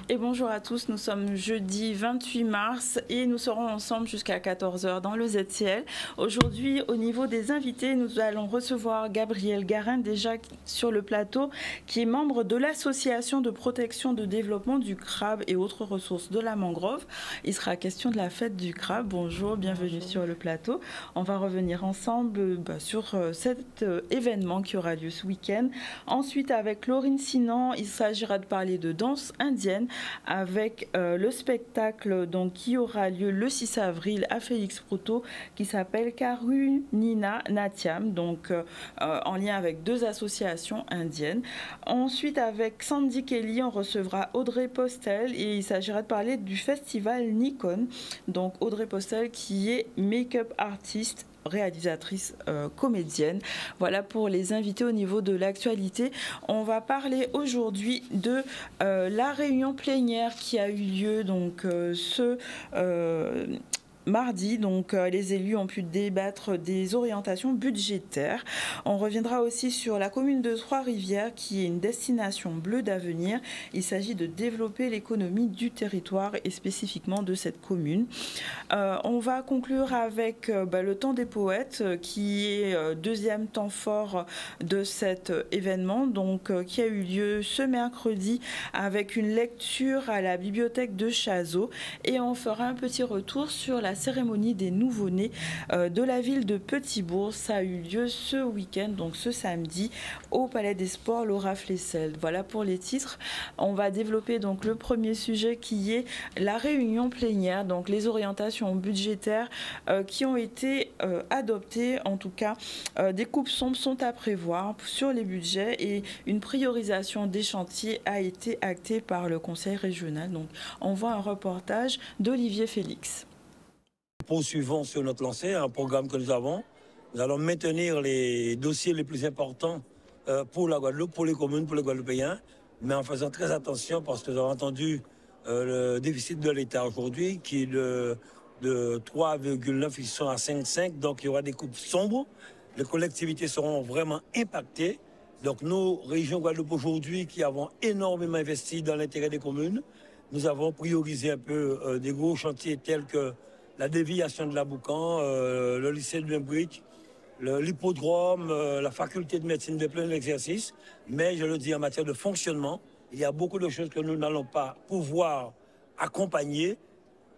Et bonjour à tous, nous sommes jeudi 28 mars et nous serons ensemble jusqu'à 14 h dans le ZCL. Aujourd'hui, au niveau des invités, nous allons recevoir Gabriel Garin, déjà sur le plateau, qui est membre de l'association de protection de développement du crabe et autres ressources de la mangrove. Il sera question de la fête du crabe. Bonjour, bienvenue sur le plateau. On va revenir ensemble sur cet événement qui aura lieu ce week-end. Ensuite, avec Laurine Sinan, il s'agira de parler de danse indienne avec le spectacle qui aura lieu le 6 avril à Félix Proto qui s'appelle Karunina Natyam, en lien avec deux associations indiennes. Ensuite, avec Sandy Kelly, on recevra Audrey Postel et il s'agira de parler du festival Nikon. Donc Audrey Postel qui est make-up artiste, réalisatrice, comédienne. Voilà pour les invités au niveau de l'actualité. On va parler aujourd'hui de la réunion plénière qui a eu lieu ce mardi, les élus ont pu débattre des orientations budgétaires. On reviendra aussi sur la commune de Trois-Rivières qui est une destination bleue d'avenir. Il s'agit de développer l'économie du territoire et spécifiquement de cette commune. On va conclure avec le temps des poètes qui est deuxième temps fort de cet événement qui a eu lieu ce mercredi avec une lecture à la bibliothèque de Chazot et on fera un petit retour sur la cérémonie des nouveau-nés de la ville de Petit-Bourg. Ça a eu lieu ce week-end, ce samedi, au Palais des Sports Laura Flessel. Voilà pour les titres. On va développer le premier sujet qui est la réunion plénière, les orientations budgétaires qui ont été adoptées. En tout cas, des coupes sombres sont à prévoir sur les budgets et une priorisation des chantiers a été actée par le Conseil régional. Donc, on voit un reportage d'Olivier Félix. Poursuivons sur notre lancée, un programme que nous avons. Nous allons maintenir les dossiers les plus importants pour la Guadeloupe, pour les communes, pour les Guadeloupéens, mais en faisant très attention parce que nous avons entendu le déficit de l'État aujourd'hui qui est de 3,9, ils sont à 5,5, donc il y aura des coupes sombres. Les collectivités seront vraiment impactées. Donc nous, région Guadeloupe aujourd'hui, qui avons énormément investi dans l'intérêt des communes, nous avons priorisé un peu des gros chantiers tels que la déviation de la Boucan, le lycée de Membridge, l'hippodrome, la faculté de médecine de plein exercice. Mais je le dis, en matière de fonctionnement, il y a beaucoup de choses que nous n'allons pas pouvoir accompagner.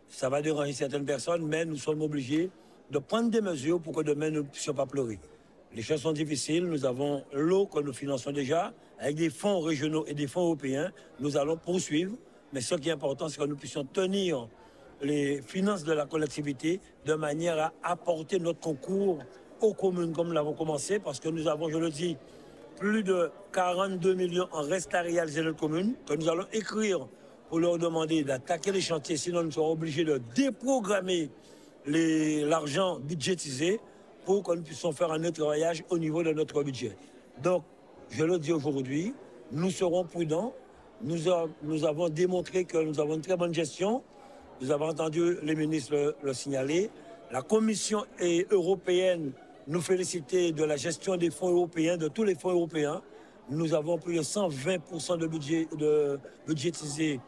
Ça va déranger certaines personnes, mais nous sommes obligés de prendre des mesures pour que demain nous ne puissions pas pleurer. Les choses sont difficiles. Nous avons l'eau que nous finançons déjà. Avec des fonds régionaux et des fonds européens, nous allons poursuivre. Mais ce qui est important, c'est que nous puissions tenir les finances de la collectivité de manière à apporter notre concours aux communes comme nous l'avons commencé parce que nous avons, je le dis, plus de 42 millions en reste à réaliser notre commune que nous allons écrire pour leur demander d'attaquer les chantiers, sinon nous serons obligés de déprogrammer l'argent budgétisé pour que nous puissions faire un nettoyage au niveau de notre budget. Donc, je le dis aujourd'hui, nous serons prudents. Nous avons démontré que nous avons une très bonne gestion. Nous avons entendu les ministres le signaler. La Commission européenne nous félicitait de la gestion des fonds européens, de tous les fonds européens. Nous avons plus de 120% de budget budgétisé,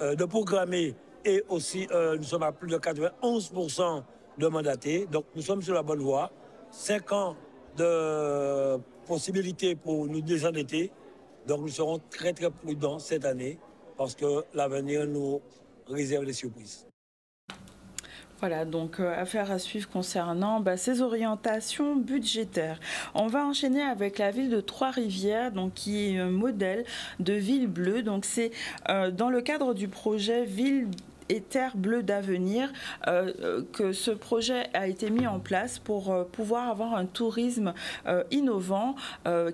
de programmé, et aussi nous sommes à plus de 91% de mandatés. Donc nous sommes sur la bonne voie. 5 ans de possibilités pour nous désendetter. Donc nous serons très très prudents cette année parce que l'avenir nous réserve des surprises. Voilà, affaire à suivre concernant ces orientations budgétaires. On va enchaîner avec la ville de Trois-Rivières, qui est un modèle de ville bleue. C'est dans le cadre du projet Ville et Terre bleue d'avenir que ce projet a été mis en place pour pouvoir avoir un tourisme innovant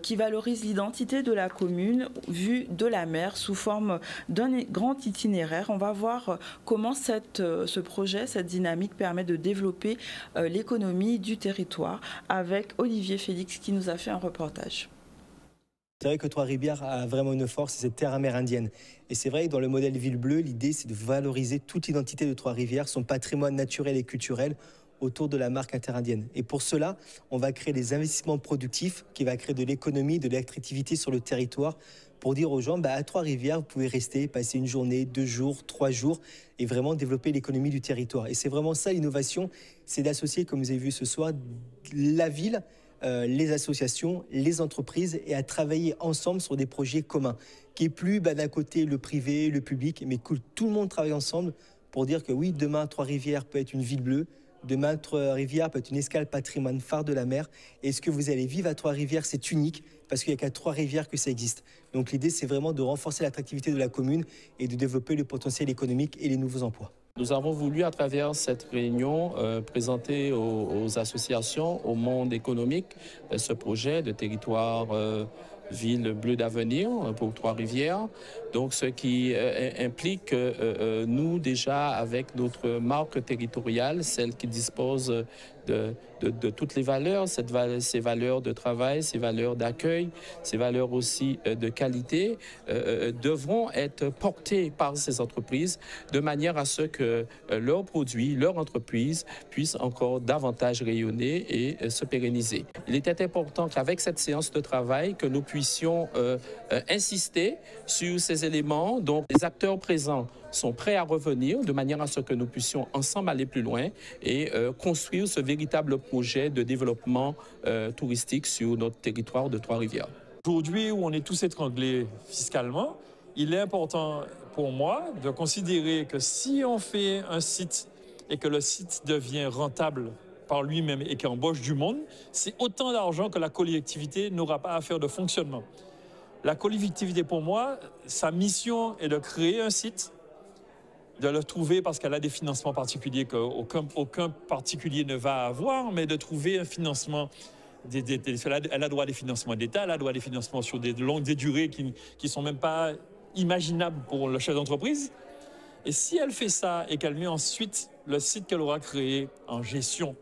qui valorise l'identité de la commune vue de la mer sous forme d'un grand itinéraire. On va voir comment ce projet, cette dynamique permet de développer l'économie du territoire avec Olivier Félix qui nous a fait un reportage. C'est vrai que Trois-Rivières a vraiment une force, c'est cette terre amérindienne. Et c'est vrai que dans le modèle Ville Bleue, l'idée c'est de valoriser toute l'identité de Trois-Rivières, son patrimoine naturel et culturel autour de la marque interindienne. Et pour cela, on va créer des investissements productifs qui vont créer de l'économie, de l'attractivité sur le territoire pour dire aux gens, à Trois-Rivières, vous pouvez rester, passer une journée, 2 jours, 3 jours, et vraiment développer l'économie du territoire. Et c'est vraiment ça l'innovation, c'est d'associer, comme vous avez vu ce soir, la ville, les associations, les entreprises, et à travailler ensemble sur des projets communs, qui est plus d'un côté le privé, le public, mais que tout le monde travaille ensemble pour dire que oui, demain, Trois-Rivières peut être une ville bleue, demain, Trois-Rivières peut être une escale patrimoine phare de la mer. Et ce que vous allez vivre à Trois-Rivières, c'est unique parce qu'il n'y a qu'à Trois-Rivières que ça existe. Donc l'idée, c'est vraiment de renforcer l'attractivité de la commune et de développer le potentiel économique et les nouveaux emplois. Nous avons voulu, à travers cette réunion, présenter aux associations, au monde économique, ce projet de territoire ville bleue d'avenir pour Trois-Rivières. Donc, ce qui implique que nous, déjà, avec notre marque territoriale, celle qui dispose de toutes les valeurs, ces valeurs de travail, ces valeurs d'accueil, ces valeurs aussi de qualité, devront être portées par ces entreprises de manière à ce que leurs produits, leur entreprise puissent encore davantage rayonner et se pérenniser. Il était important qu'avec cette séance de travail, que nous puissions insister sur ces éléments. Donc, les acteurs présents sont prêts à revenir de manière à ce que nous puissions ensemble aller plus loin et construire ce véritable projet de développement touristique sur notre territoire de Trois-Rivières. Aujourd'hui, où on est tous étranglés fiscalement, il est important pour moi de considérer que si on fait un site et que le site devient rentable par lui-même et qu'il embauche du monde, c'est autant d'argent que la collectivité n'aura pas à faire de fonctionnement. La collectivité, pour moi, sa mission est de créer un site, de le trouver parce qu'elle a des financements particuliers qu'aucun particulier ne va avoir, mais de trouver un financement. Elle a droit à des financements d'État, elle a droit à des financements sur des longues durées qui ne sont même pas imaginables pour le chef d'entreprise. Et si elle fait ça et qu'elle met ensuite le site qu'elle aura créé en gestion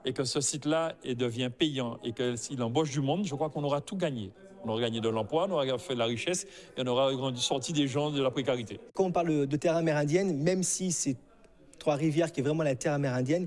et que ce site-là devient payant et qu'il embauche du monde, je crois qu'on aura tout gagné. On aura gagné de l'emploi, on aura fait de la richesse et on aura sorti des gens de la précarité. Quand on parle de terre amérindienne, même si c'est Trois-Rivières qui est vraiment la terre amérindienne,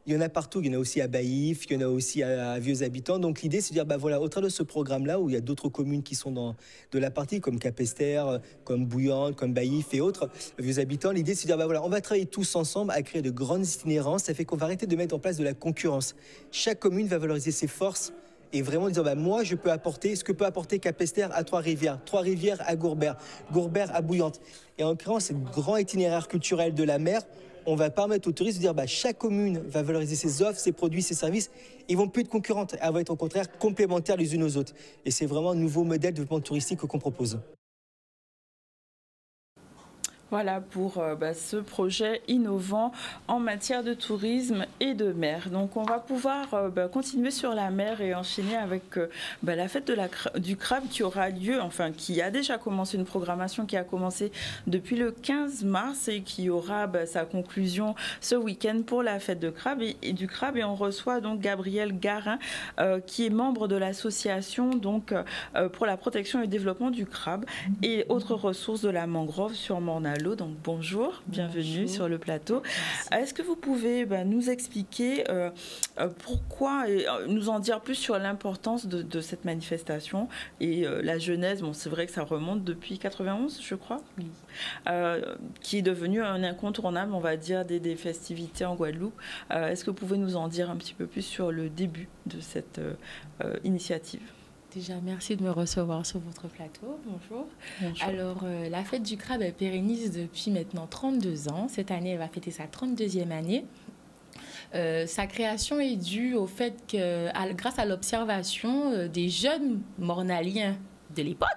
il y en a partout. Il y en a aussi à Baïf, il y en a aussi à Vieux-Habitants. Donc l'idée, c'est de dire, voilà, au travers de ce programme-là, où il y a d'autres communes qui sont de la partie, comme Capesterre, comme Bouillante, comme Baïf et autres, Vieux-Habitants, l'idée, c'est de dire, voilà, on va travailler tous ensemble à créer de grandes itinérances. Ça fait qu'on va arrêter de mettre en place de la concurrence. Chaque commune va valoriser ses forces et vraiment dire, moi, je peux apporter ce que peut apporter Capesterre à Trois-Rivières, Trois-Rivières à Gourbert, Gourbert à Bouillante. Et en créant ce grand itinéraire culturel de la mer, on va permettre aux touristes de dire chaque commune va valoriser ses offres, ses produits, ses services. Ils vont plus être concurrentes, elles vont être au contraire complémentaires les unes aux autres. Et c'est vraiment un nouveau modèle de développement touristique qu'on propose. Voilà pour ce projet innovant en matière de tourisme et de mer. Donc on va pouvoir continuer sur la mer et enchaîner avec la fête du crabe qui aura lieu, enfin qui a déjà commencé, une programmation qui a commencé depuis le 15 mars et qui aura sa conclusion ce week-end pour la fête de crabe et du crabe. Et on reçoit donc Gabriel Garin qui est membre de l'association pour la protection et le développement du crabe et autres ressources de la mangrove sur Morne-à-l'Eau. Donc bonjour, bienvenue sur le plateau. Est-ce que vous pouvez nous expliquer pourquoi et nous en dire plus sur l'importance de cette manifestation et la genèse, c'est vrai que ça remonte depuis 91, je crois, qui est devenu un incontournable, on va dire, des festivités en Guadeloupe. Est-ce que vous pouvez nous en dire un petit peu plus sur le début de cette initiative ? Déjà, merci de me recevoir sur votre plateau. Bonjour. Bonjour. Alors, la fête du crabe, elle pérennise depuis maintenant 32 ans. Cette année, elle va fêter sa 32e année. Sa création est due au fait que, grâce à l'observation des jeunes mornaliens de l'époque,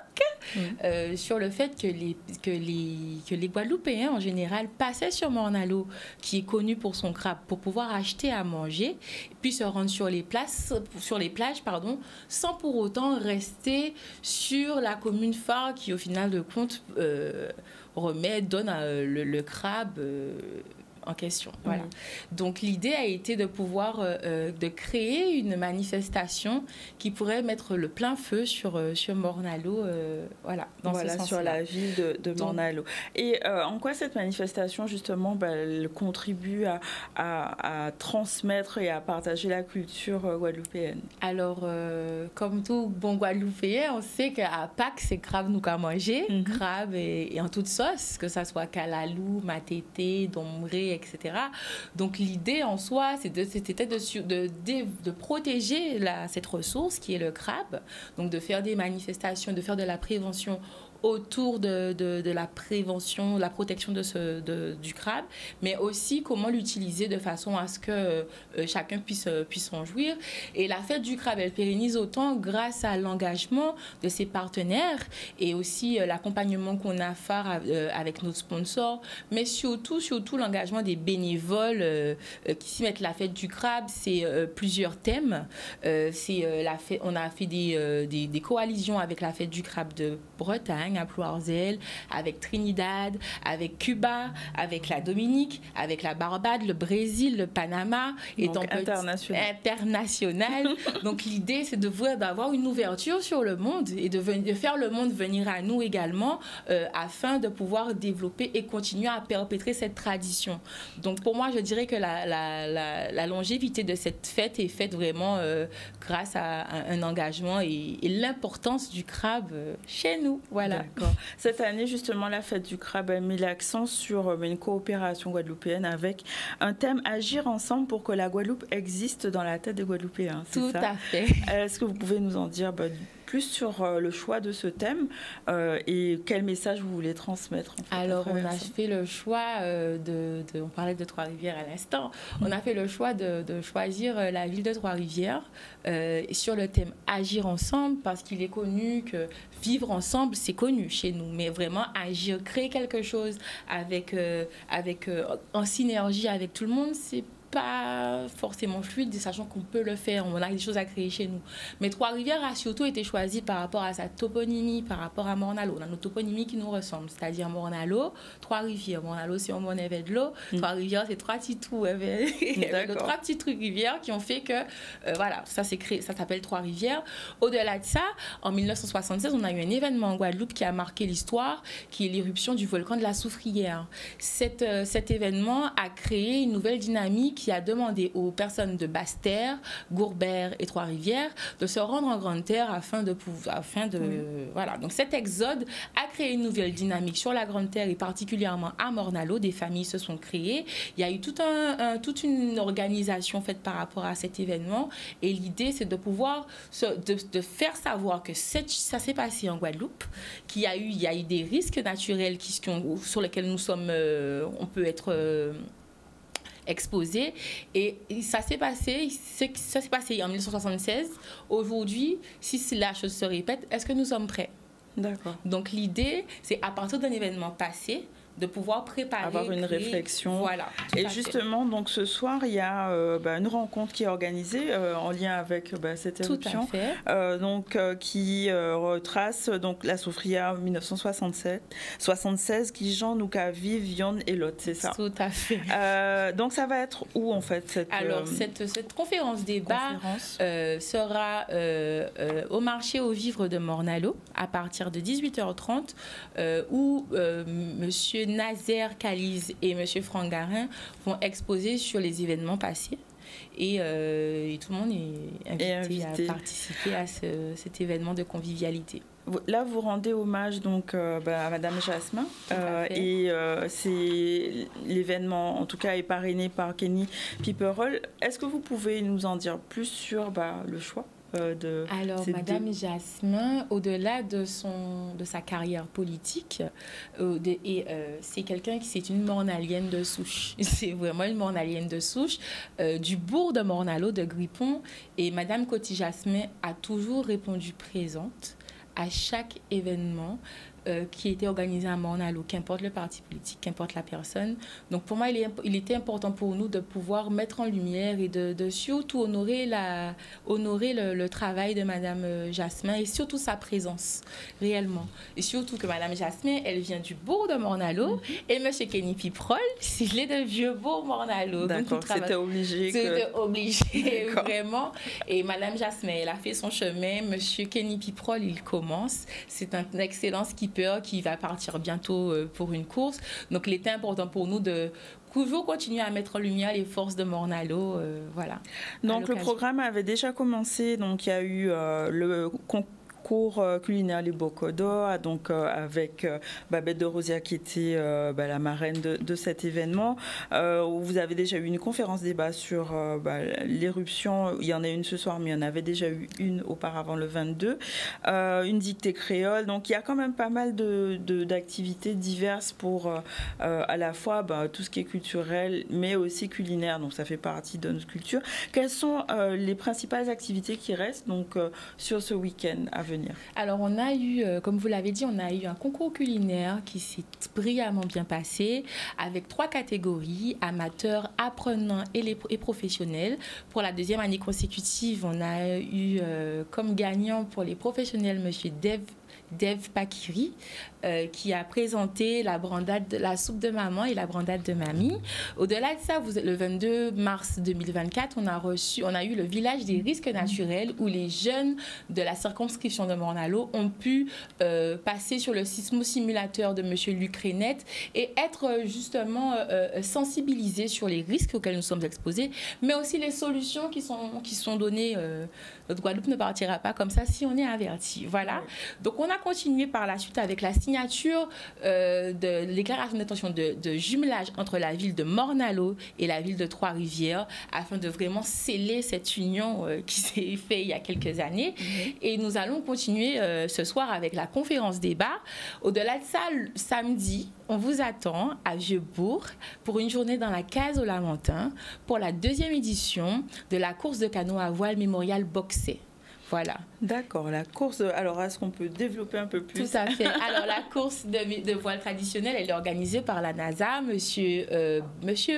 sur le fait que les Guadeloupéens en général passaient sur Morne-à-l'Eau, qui est connu pour son crabe, pour pouvoir acheter à manger, puis se rendre sur les plages, sans pour autant rester sur la commune phare qui, au final de compte, donne le crabe en question. Voilà. Donc l'idée a été de pouvoir de créer une manifestation qui pourrait mettre le plein feu sur Morne-à-l'Eau, dans ce sens-là. Sur la ville de Morne-à-l'Eau. Et en quoi cette manifestation, justement, elle contribue à transmettre et à partager la culture guadeloupéenne? Alors, comme tout bon Guadeloupéen, on sait qu'à Pâques, c'est crabe nous qu'à manger, crabe et en toutes sauces, que ça soit calalou, matété, dombré, etc. Donc l'idée en soi, c'était de protéger cette ressource qui est le crabe, donc de faire des manifestations, de faire de la prévention autour de la prévention, la protection du crabe, mais aussi comment l'utiliser de façon à ce que chacun puisse en jouir. Et la fête du crabe, elle pérennise autant grâce à l'engagement de ses partenaires et aussi l'accompagnement qu'on a à faire avec nos sponsors, mais surtout l'engagement des bénévoles qui s'y mettent. La fête du crabe, c'est plusieurs thèmes. On a fait des coalitions avec la fête du crabe de Bretagne, à Ploirzel, avec Trinidad, avec Cuba, avec la Dominique, avec la Barbade, le Brésil, le Panama. Donc international. Donc l'idée, c'est d'avoir une ouverture sur le monde et de faire le monde venir à nous également afin de pouvoir développer et continuer à perpétrer cette tradition. Donc pour moi, je dirais que la longévité de cette fête est faite vraiment grâce à un engagement et l'importance du crabe chez nous. Voilà. D'accord. Cette année, justement, la fête du crabe a mis l'accent sur une coopération guadeloupéenne avec un thème « Agir ensemble pour que la Guadeloupe existe dans la tête des Guadeloupéens ». Tout à fait. Est-ce que vous pouvez nous en dire plus sur le choix de ce thème et quel message vous voulez transmettre? Alors, on a fait le choix on parlait de Trois-Rivières à l'instant, on a fait le choix de choisir la ville de Trois-Rivières sur le thème « Agir ensemble » parce qu'il est connu que vivre ensemble, c'est connu chez nous, mais vraiment agir, créer quelque chose en synergie avec tout le monde, c'est pas forcément fluide, sachant qu'on peut le faire, on a des choses à créer chez nous. Mais Trois-Rivières a surtout été choisi par rapport à sa toponymie, par rapport à Morne-à-l'Eau. On a nos toponymies qui nous ressemblent, c'est-à-dire Morne-à-l'Eau, Trois-Rivières. Morne-à-l'Eau, c'est un bon événement de l'eau. Trois-Rivières, c'est trois petits trous, trois petites rivières qui ont fait que, ça s'est créé, ça s'appelle Trois-Rivières. Au-delà de ça, en 1976, on a eu un événement en Guadeloupe qui a marqué l'histoire, qui est l'éruption du volcan de la Soufrière. Cet événement a créé une nouvelle dynamique qui a demandé aux personnes de Basse-Terre, Gourbert et Trois-Rivières de se rendre en Grande Terre Voilà. Donc cet exode a créé une nouvelle dynamique sur la Grande Terre et particulièrement à Morne-à-l'Eau. Des familles se sont créées. Il y a eu toute une organisation faite par rapport à cet événement et l'idée c'est de pouvoir de faire savoir que ça s'est passé en Guadeloupe, qu'il y a eu des risques naturels sur lesquels nous sommes, on peut être exposé et ça s'est passé en 1976. Aujourd'hui, si la chose se répète, est-ce que nous sommes prêts? D'accord. Donc l'idée, c'est à partir d'un événement passé, de pouvoir préparer, avoir une réflexion. Voilà. Et justement, donc ce soir, il y a une rencontre qui est organisée en lien avec cette éruption, qui retrace la Soufrière 1976, qui Jean Noukavi, Vion et Lot, c'est ça? Tout à fait. Donc ça va être où en fait cette conférence débat sera au marché aux vivres de Morne-à-l'Eau à partir de 18h30 où Monsieur Nazaire Calize et M. Franck Garin vont exposer sur les événements passés. Et tout le monde est invité à participer à cet événement de convivialité. Là, vous rendez hommage donc à Madame Jasmin et l'événement, en tout cas, est parrainé par Kenny Piperol. Est-ce que vous pouvez nous en dire plus sur le choix Alors, Madame Jasmin, au-delà de sa carrière politique, c'est une mornalienne de souche. C'est vraiment une mornalienne de souche du bourg de Morne-à-l'Eau de Grippon. Et Madame Coty Jasmin a toujours répondu présente à chaque événement qui était organisé à Morne-à-l'Eau, qu'importe le parti politique, qu'importe la personne. Donc pour moi, il était important pour nous de pouvoir mettre en lumière et de surtout honorer le travail de Madame Jasmin et surtout sa présence, réellement. Et surtout que Madame Jasmin, elle vient du bourg de Morne-à-l'Eau et Monsieur Kenny Piprol, il est de Vieux-Bourg Morne-à-l'Eau. D'accord, c'était obligé. C'était obligé, vraiment. Et Madame Jasmin, elle a fait son chemin. Monsieur Kenny Piprol, il commence. C'est un excellent skipper qui va partir bientôt pour une course. Donc, il était important pour nous de toujours continuer à mettre en lumière les forces de Morne-à-l'Eau. Voilà. Donc, le programme avait déjà commencé. Donc, il y a eu le concours culinaire Les Bocaux d'Or, donc avec Babette de Rosière qui était la marraine de cet événement. Vous avez déjà eu une conférence débat sur l'éruption. Il y en a une ce soir, mais il y en avait déjà eu une auparavant le 22. Une dictée créole. Donc il y a quand même pas mal d'activités diverses pour à la fois tout ce qui est culturel, mais aussi culinaire. Donc ça fait partie de notre culture. Quelles sont les principales activités qui restent donc sur ce week-end à venir? Alors, on a eu, comme vous l'avez dit, on a eu un concours culinaire qui s'est brillamment bien passé avec 3 catégories, amateurs, apprenants et professionnels. Pour la 2e année consécutive, on a eu comme gagnant pour les professionnels Monsieur Dev Pakiri, qui a présenté la soupe de maman et la brandade de mamie. Au-delà de ça, le 22 mars 2024, on a eu le village des risques naturels où les jeunes de la circonscription de Morne-à-l'Eau ont pu passer sur le sismosimulateur de Monsieur Luc Renet et être justement sensibilisés sur les risques auxquels nous sommes exposés, mais aussi les solutions qui sont données. Notre Guadeloupe ne partira pas comme ça si on est averti. Voilà. Donc, on a continué par la suite avec la signature de l'éclairage d'intention de jumelage entre la ville de Morne-à-l'Eau et la ville de Trois-Rivières afin de vraiment sceller cette union qui s'est faite il y a quelques années. Et nous allons continuer ce soir avec la conférence débat. Au-delà de ça, samedi, on vous attend à Vieux-Bourg pour une journée dans la case au Lamentin pour la 2e édition de la course de canot à voile mémorial boxé. Voilà. D'accord, la course, alors est-ce qu'on peut développer un peu plus? Tout à fait. Alors la course de voile traditionnelle, elle est organisée par la NASA. Monsieur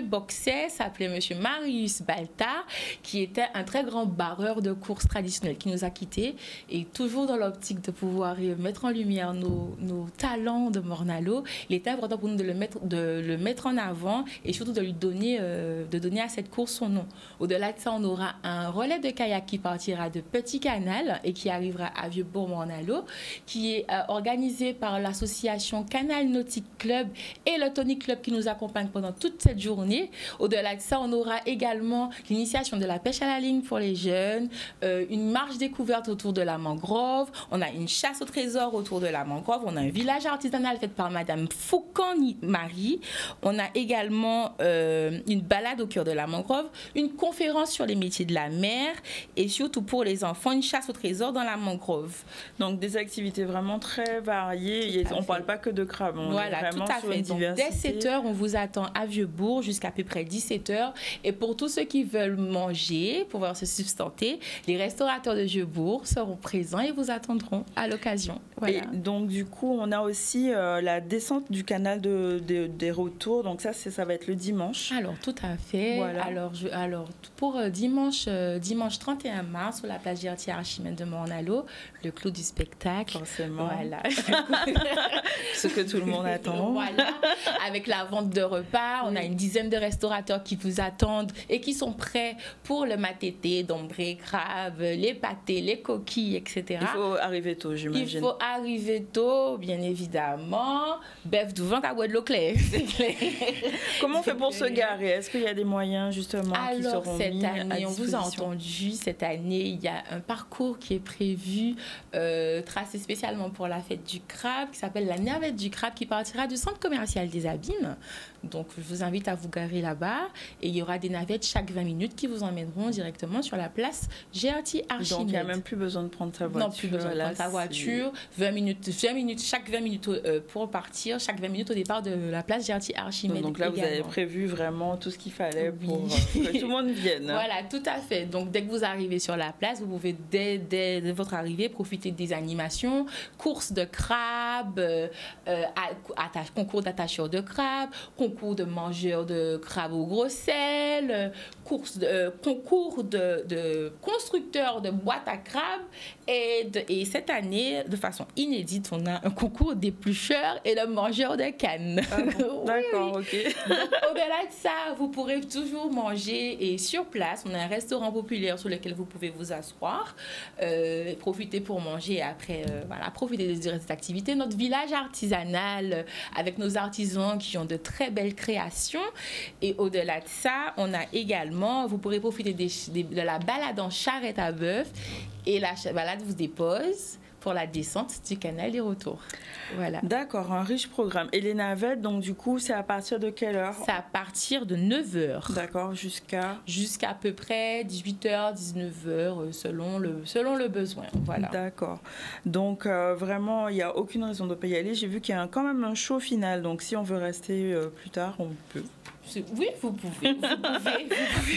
Boxet s'appelait Monsieur Marius Baltard, qui était un très grand barreur de course traditionnelle, qui nous a quittés. Et toujours dans l'optique de pouvoir mettre en lumière nos talents de Morne-à-l'Eau, il était important pour nous de le mettre en avant et surtout de lui donner, à cette course son nom. Au-delà de ça, on aura un relais de kayak qui partira de Petit Canal et qui arrivera à Vieux-Bourg Morne-à-l'Eau, qui est organisé par l'association Canal Nautique Club et le Tonic Club qui nous accompagne pendant toute cette journée. Au-delà de ça, on aura également l'initiation de la pêche à la ligne pour les jeunes, une marche découverte autour de la mangrove, on a une chasse au trésor autour de la mangrove, on a un village artisanal fait par Madame Foucan-Marie, on a également une balade au cœur de la mangrove, une conférence sur les métiers de la mer et surtout pour les enfants, une chasse au trésor dans la mangrove. Donc des activités vraiment très variées. On ne parle pas que de crabe. Voilà, tout à fait. Donc, dès 7h, on vous attend à Vieux-Bourg jusqu'à peu près 17h. Et pour tous ceux qui veulent manger, pouvoir se substanter, les restaurateurs de Vieux-Bourg seront présents et vous attendront à l'occasion. Voilà. Et donc du coup, on a aussi la descente du canal des retours. Donc ça va être le dimanche. Alors tout à fait. Voilà. Alors pour dimanche 31 mars, sur la place Gertier Archimède de Morne-à-l'Eau, le clou du spectacle. Forcément. Voilà. Ce que tout le monde attend. Voilà. Avec la vente de repas, on a une dizaine de restaurateurs qui vous attendent et qui sont prêts pour le matété, dombré, crabe, les pâtés, les coquilles, etc. Il faut arriver tôt, j'imagine. Il faut arriver tôt, bien évidemment. Bœuf du vent à Guadeloupe, c'est clair. Comment on fait pour se garer? Est-ce qu'il y a des moyens justement qui seront mis à disposition? Cette année, on vous a entendu, cette année, il y a un parcours qui est prévu, tracé spécialement pour la fête du crabe, qui s'appelle la navette du crabe, qui partira du centre commercial des Abîmes. Donc, je vous invite à vous garer là-bas. Et il y aura des navettes chaque 20 minutes qui vous emmèneront directement sur la place Gertier Archimède. Donc, il n'y a même plus besoin de prendre sa voiture. Non, plus besoin de prendre sa voiture. 20 minutes, chaque 20 minutes pour partir, chaque 20 minutes au départ de la place Gertier Archimède. Donc là, également. Vous avez prévu vraiment tout ce qu'il fallait pour que tout le monde vienne. Voilà, tout à fait. Donc, dès que vous arrivez sur la place, vous pouvez dès votre arrivée, profiter des animations, courses de crabes, concours d'attacheurs de crabes, concours de mangeurs de crabes au gros sel, concours de constructeurs de boîtes à crabes. Et cette année, de façon inédite, on a un concours d'éplucheurs et de mangeurs de cannes. Ah bon, d'accord, ok. Au-delà de ça, vous pourrez toujours manger et sur place. On a un restaurant populaire sur lequel vous pouvez vous asseoir, profiter pour manger et après, profiter de cette activité. Notre village artisanal avec nos artisans qui ont de très belles créations. Et au-delà de ça, on a également, vous pourrez profiter de la balade en charrette à bœuf et la balade vous dépose pour la descente du canal et retour. Voilà. D'accord, un riche programme. Et les navettes, donc du coup, c'est à partir de quelle heure? C'est à partir de 9h. D'accord, jusqu'à à peu près 18h, 19h, selon le besoin. Voilà. D'accord. Donc, vraiment, il n'y a aucune raison de ne pas y aller. J'ai vu qu'il y a quand même un show final. Donc, si on veut rester plus tard, on peut. Oui, vous pouvez.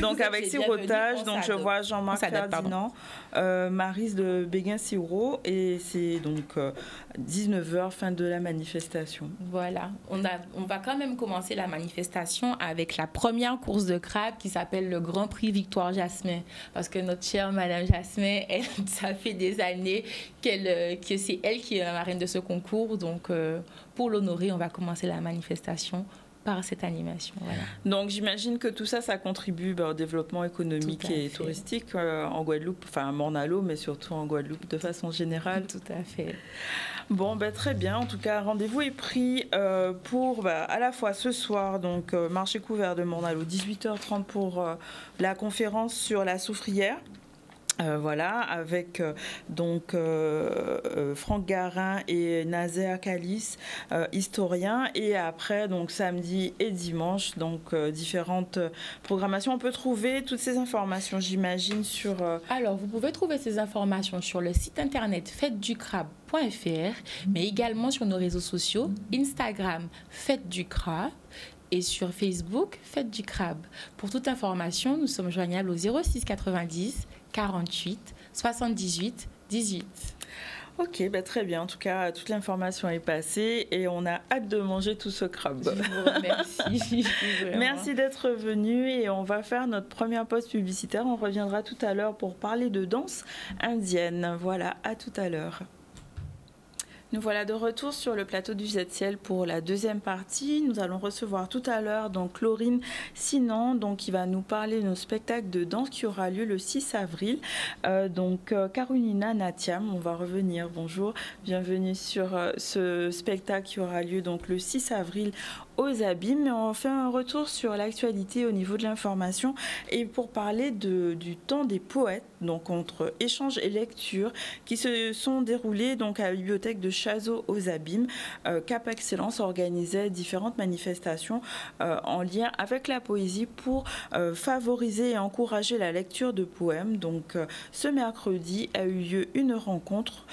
Donc, avec sirotage, donc je vois Jean-Marc Ferdinand, Maryse de Béguin-Sirot, et c'est donc 19h, fin de la manifestation. Voilà. On va quand même commencer la manifestation avec la première course de crabe qui s'appelle le Grand Prix Victoire Jasmin. Parce que notre chère Madame Jasmin, ça fait des années que c'est elle qui est la marraine de ce concours. Donc, pour l'honorer, on va commencer la manifestation par cette animation. Voilà. Donc j'imagine que tout ça, ça contribue au développement économique et touristique en Guadeloupe, enfin à Morne-à-l'Eau, mais surtout en Guadeloupe de façon générale. Tout à fait. Bon, très bien. En tout cas, rendez-vous est pris pour à la fois ce soir, donc marché couvert de Morne-à-l'Eau, 18h30 pour la conférence sur la soufrière. Voilà, avec Franck Garin et Nazer Kalis, historiens, et après donc samedi et dimanche, donc différentes programmations. On peut trouver toutes ces informations, j'imagine, sur... Alors, vous pouvez trouver ces informations sur le site internet fêteducrabe.fr, mais également sur nos réseaux sociaux, Instagram Fête du Crabe, et sur Facebook, Fête du Crabe. Pour toute information, nous sommes joignables au 06 90 48 78 18. Ok, très bien. En tout cas, toute l'information est passée et on a hâte de manger tout ce crabe. Je vous remercie. Merci d'être venu et on va faire notre première pause publicitaire. On reviendra tout à l'heure pour parler de danse indienne. Voilà, à tout à l'heure. Nous voilà de retour sur le plateau du ZCL pour la deuxième partie. Nous allons recevoir tout à l'heure donc Laurine Sinan, donc qui va nous parler de nos spectacles de danse qui aura lieu le 6 avril. Karunina Natiam, on va revenir. Bonjour, bienvenue sur ce spectacle qui aura lieu donc le 6 avril aux Abîmes. On fait un retour sur l'actualité au niveau de l'information et pour parler du temps des poètes, donc entre échanges et lectures qui se sont déroulés donc à la bibliothèque de Chazot aux Abîmes. Cap Excellence organisait différentes manifestations en lien avec la poésie pour favoriser et encourager la lecture de poèmes. Donc ce mercredi a eu lieu une rencontre,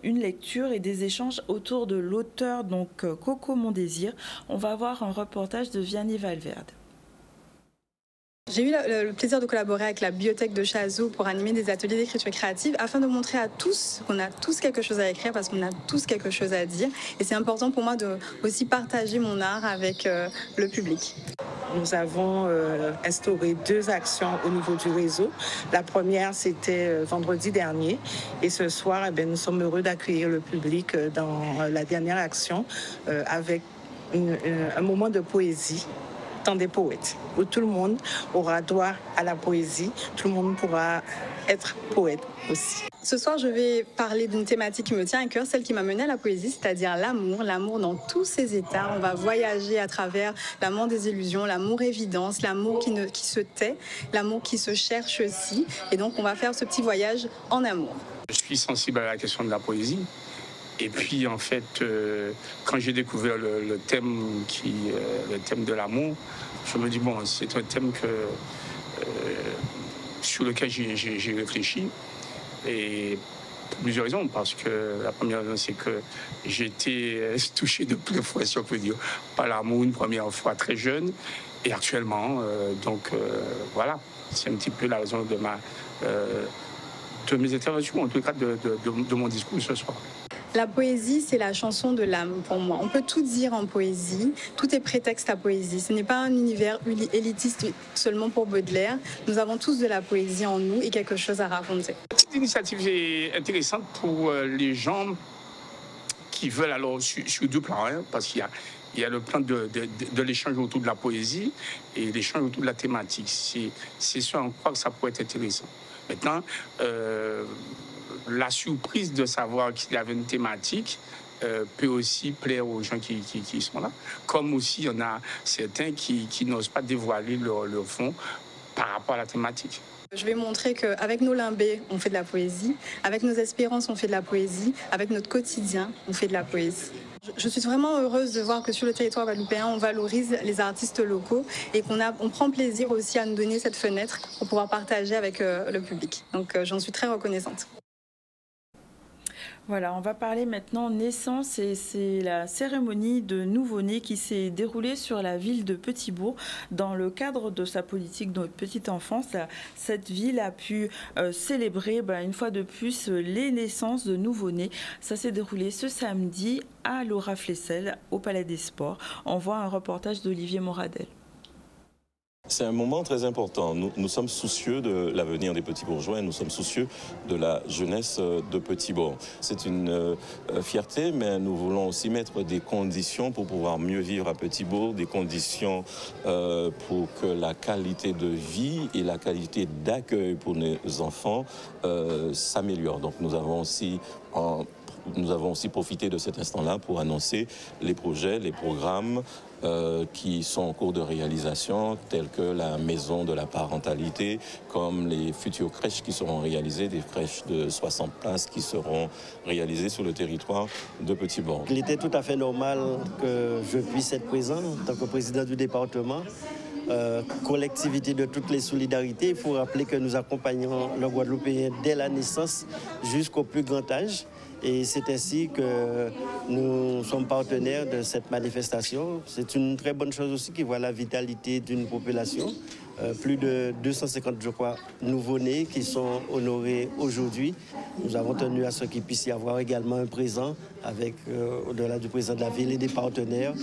une lecture et des échanges autour de l'auteur donc Coco Mon Désir. On va voir un reportage de Vianney Valverde. J'ai eu le plaisir de collaborer avec la bibliothèque de Chazot pour animer des ateliers d'écriture créative afin de montrer à tous qu'on a tous quelque chose à écrire parce qu'on a tous quelque chose à dire. Et c'est important pour moi de aussi partager mon art avec le public. Nous avons instauré 2 actions au niveau du réseau. La première, c'était vendredi dernier. Et ce soir, nous sommes heureux d'accueillir le public dans la dernière action avec un moment de poésie. Temps des poètes, où tout le monde aura droit à la poésie, tout le monde pourra être poète aussi. Ce soir, je vais parler d'une thématique qui me tient à cœur, celle qui m'a menée à la poésie, c'est-à-dire l'amour dans tous ses états. On va voyager à travers l'amour des illusions, l'amour évidence, l'amour qui se tait, l'amour qui se cherche aussi. Et donc, on va faire ce petit voyage en amour. Je suis sensible à la question de la poésie. Et puis, en fait, quand j'ai découvert le thème de l'amour, je me dis, bon, c'est un thème sur lequel j'ai réfléchi. Et pour plusieurs raisons. Parce que la première raison, c'est que j'ai été touché de plein fois, si on peut dire, par l'amour une première fois très jeune. Et actuellement, voilà, c'est un petit peu la raison de de mes interventions, en tout cas de mon discours ce soir. La poésie, c'est la chanson de l'âme pour moi. On peut tout dire en poésie, tout est prétexte à poésie. Ce n'est pas un univers élitiste seulement pour Baudelaire. Nous avons tous de la poésie en nous et quelque chose à raconter. Cette initiative est intéressante pour les gens qui veulent alors sur deux plans, hein, parce qu'il y a le plan de l'échange autour de la poésie et l'échange autour de la thématique. C'est ce en quoi ça pourrait être intéressant. Maintenant, la surprise de savoir qu'il y avait une thématique peut aussi plaire aux gens qui sont là. Comme aussi, il y en a certains qui n'osent pas dévoiler leur fond par rapport à la thématique. Je vais montrer qu'avec nos limbés, on fait de la poésie. Avec nos espérances, on fait de la poésie. Avec notre quotidien, on fait de la poésie. Je suis vraiment heureuse de voir que sur le territoire guadeloupéen, on valorise les artistes locaux et qu'on prend plaisir aussi à nous donner cette fenêtre pour pouvoir partager avec le public. Donc j'en suis très reconnaissante. Voilà, on va parler maintenant naissance et c'est la cérémonie de nouveau-né qui s'est déroulée sur la ville de Petit-Bourg. Dans le cadre de sa politique de petite enfance, cette ville a pu célébrer une fois de plus les naissances de nouveau-nés. Ça s'est déroulé ce samedi à Laura Flessel, au Palais des Sports. On voit un reportage d'Olivier Moradel. C'est un moment très important. Nous sommes soucieux de l'avenir des petits bourgeois et nous sommes soucieux de la jeunesse de Petit-Bourg. C'est une fierté, mais nous voulons aussi mettre des conditions pour pouvoir mieux vivre à Petit-Bourg, des conditions pour que la qualité de vie et la qualité d'accueil pour nos enfants s'améliorent. Donc nous avons aussi profité de cet instant-là pour annoncer les projets, les programmes qui sont en cours de réalisation, tels que la maison de la parentalité, comme les futures crèches qui seront réalisées, des crèches de 60 places qui seront réalisées sur le territoire de Petit-Bourg. Il était tout à fait normal que je puisse être présent en tant que président du département. Collectivité de toutes les solidarités, il faut rappeler que nous accompagnons le Guadeloupéen dès la naissance jusqu'au plus grand âge. Et c'est ainsi que nous sommes partenaires de cette manifestation. C'est une très bonne chose aussi qui voit la vitalité d'une population. Plus de 250, je crois, nouveau-nés qui sont honorés aujourd'hui. Nous avons tenu à ce qu'il puisse y avoir également un présent avec, au-delà du président de la ville et des partenaires,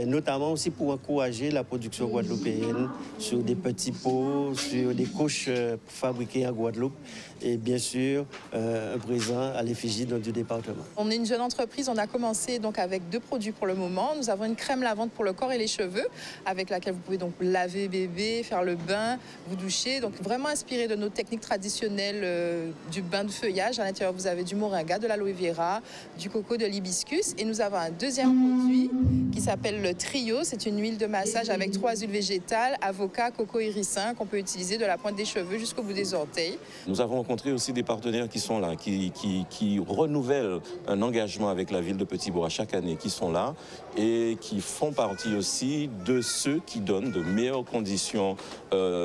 notamment aussi pour encourager la production guadeloupéenne sur des petits pots, sur des couches fabriquées en Guadeloupe et bien sûr un présent à l'effigie du département. On est une jeune entreprise, on a commencé donc avec 2 produits pour le moment. Nous avons une crème lavante pour le corps et les cheveux avec laquelle vous pouvez donc laver bébé, faire le bain, vous doucher, donc vraiment inspiré de nos techniques traditionnelles du bain de feuillage. À l'intérieur, vous avez du moringa, de l'aloe vera, du coco, de l'hibiscus. Et nous avons un deuxième produit qui s'appelle le Trio. C'est une huile de massage avec 3 huiles végétales, avocat, coco et ricin qu'on peut utiliser de la pointe des cheveux jusqu'au bout des orteils. Nous avons rencontré aussi des partenaires qui sont là, qui renouvellent un engagement avec la ville de Petit-Bourg à chaque année, qui sont là et qui font partie aussi de ceux qui donnent de meilleures conditions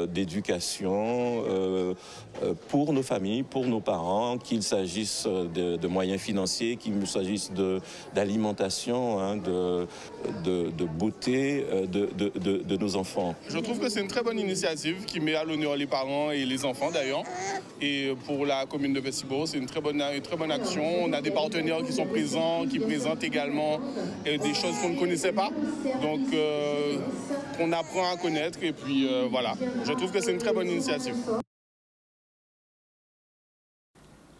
d'éducation pour nos familles, pour nos parents, qu'il s'agisse de moyens financiers, qu'il s'agisse d'alimentation, hein, de beauté de nos enfants. Je trouve que c'est une très bonne initiative qui met à l'honneur les parents et les enfants d'ailleurs. Et pour la commune de Petit-Bourg, c'est une très bonne action. On a des partenaires qui sont présents, qui présentent également des choses qu'on ne connaissait pas. Donc on apprend à connaître et puis voilà. Je trouve que c'est une très bonne initiative.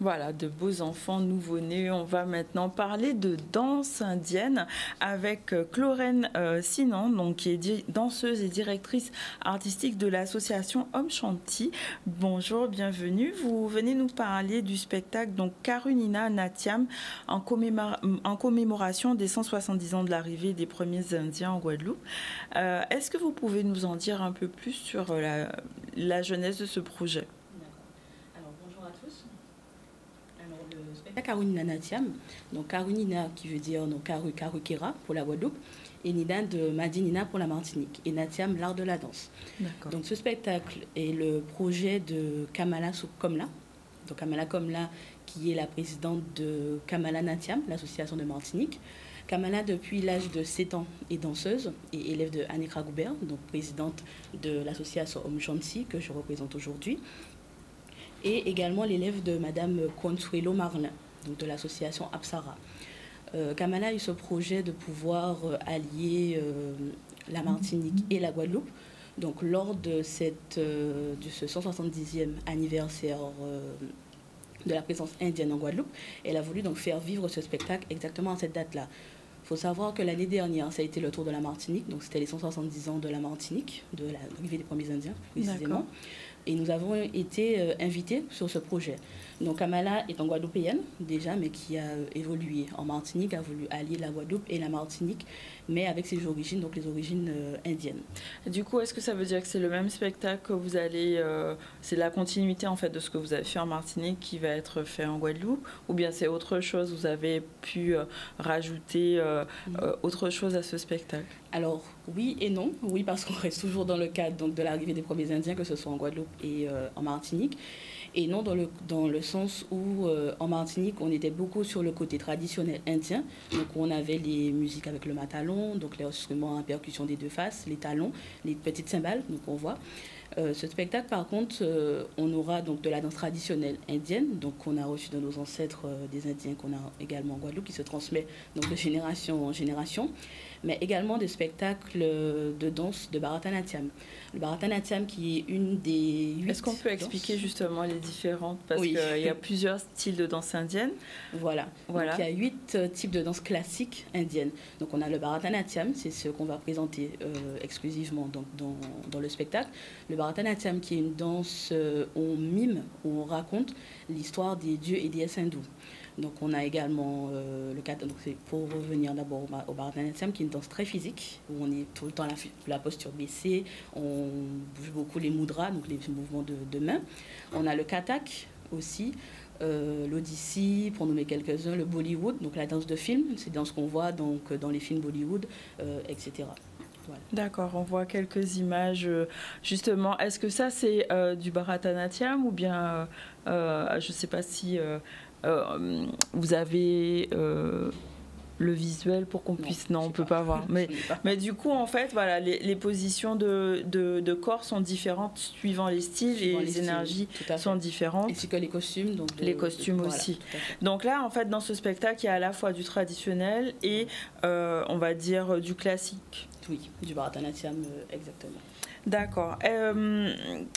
Voilà, de beaux enfants nouveau-nés. On va maintenant parler de danse indienne avec Clorène Sinan, donc, qui est danseuse et directrice artistique de l'association Om Shanti. Bonjour, bienvenue. Vous venez nous parler du spectacle donc Karunina Natyam en commémoration des 170 ans de l'arrivée des premiers Indiens en Guadeloupe. Est-ce que vous pouvez nous en dire un peu plus sur la jeunesse de ce projet? Karunina Natyam, donc Karunina qui veut dire donc Karukera pour la Guadeloupe et Nina de Madinina pour la Martinique et Natyam l'art de la danse. Donc ce spectacle est le projet de Kamala Komla, donc Kamala Komla qui est la présidente de Kamala Natyam, l'association de Martinique. Kamala, depuis l'âge de 7 ans, est danseuse et élève de Annika Goubert, donc présidente de l'association Om Shanti que je représente aujourd'hui. et également l'élève de Madame Consuelo Marlin, donc de l'association Apsara. Kamala a eu ce projet de pouvoir allier la Martinique et la Guadeloupe. Donc lors de ce 170e anniversaire de la présence indienne en Guadeloupe, elle a voulu donc faire vivre ce spectacle exactement à cette date-là. Il faut savoir que l'année dernière, ça a été le tour de la Martinique, donc c'était les 170 ans de la Martinique, de l'arrivée des premiers Indiens précisément. Et nous avons été invités sur ce projet. Donc Kamala est en Guadeloupéenne déjà, mais qui a évolué en Martinique, a voulu allier la Guadeloupe et la Martinique, mais avec ses origines, donc les origines indiennes. Du coup, est-ce que ça veut dire que c'est le même spectacle que vous allez... c'est la continuité en fait de ce que vous avez fait en Martinique qui va être fait en Guadeloupe, ou bien c'est autre chose, vous avez pu rajouter autre chose à ce spectacle? Alors, oui et non. Oui, parce qu'on reste toujours dans le cadre donc, de l'arrivée des premiers Indiens, que ce soit en Guadeloupe et en Martinique. Et non dans le sens où, en Martinique, on était beaucoup sur le côté traditionnel indien. Donc, on avait les musiques avec le matalon, donc les instruments à percussion des deux faces, les talons, les petites cymbales, donc on voit. Ce spectacle, par contre, on aura donc de la danse traditionnelle indienne, donc qu'on a reçu de nos ancêtres des Indiens, qu'on a également en Guadeloupe, qui se transmet donc de génération en génération, mais également des spectacles de danse de Bharatanatyam. Le Bharatanatyam qui est une des 8... Est-ce qu'on peut expliquer justement les différentes? Parce qu'il y a plusieurs styles de danse indienne. Voilà. Donc, il y a 8 types de danse classiques indiennes. Donc on a le Bharatanatyam, c'est ce qu'on va présenter exclusivement donc, dans le spectacle. Le Bharatanatyam qui est une danse où on mime, où on raconte l'histoire des dieux et déesses hindous. Donc on a également le cadre, donc c'est pour revenir d'abord au Bharatanatyam, qui est une danse très physique, où on est tout le temps la posture baissée, on bouge beaucoup les mudras, donc les mouvements de main. On a le Kathak aussi, l'Odyssée, pour nommer quelques-uns, le Bollywood, donc la danse de film, c'est dans ce qu'on voit donc, dans les films Bollywood, etc. Voilà. D'accord, on voit quelques images. Justement, est-ce que ça c'est du Bharatanatyam ou bien, je ne sais pas si vous avez le visuel pour qu'on puisse... Non, on ne peut pas voir. Mais du coup, en fait, voilà, les positions de corps sont différentes suivant les styles et les énergies sont différentes. Ainsi que les costumes. Donc les costumes aussi. Donc là, en fait, dans ce spectacle, il y a à la fois du traditionnel et, on va dire, du classique. Oui, du Bharatanatyam, exactement. D'accord.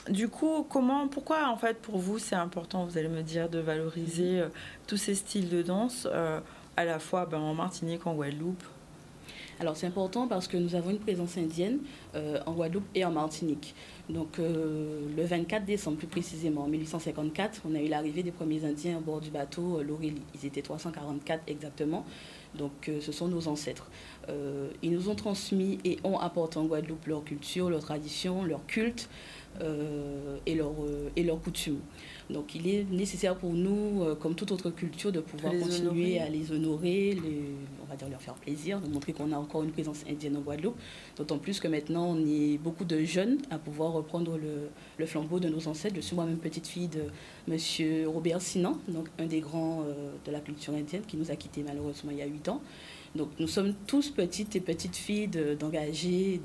Du coup, pourquoi, en fait, pour vous, c'est important, vous allez me dire, de valoriser tous ces styles de danse à la fois en Martinique, en Guadeloupe? Alors c'est important parce que nous avons une présence indienne en Guadeloupe et en Martinique. Donc le 24 décembre plus précisément, en 1854, on a eu l'arrivée des premiers Indiens à bord du bateau l'Aurélie. Ils étaient 344 exactement, donc ce sont nos ancêtres. Ils nous ont transmis et ont apporté en Guadeloupe leur culture, leur tradition, leur culte et leurs coutumes. Donc il est nécessaire pour nous, comme toute autre culture, de pouvoir continuer à les honorer, on va dire leur faire plaisir, de montrer qu'on a encore une présence indienne en Guadeloupe. D'autant plus que maintenant, on est beaucoup de jeunes à pouvoir reprendre le flambeau de nos ancêtres. Je suis moi-même petite fille de M. Robert Sinan, donc un des grands de la culture indienne, qui nous a quittés malheureusement il y a 8 ans. Donc nous sommes tous petites et petites filles d'engagés,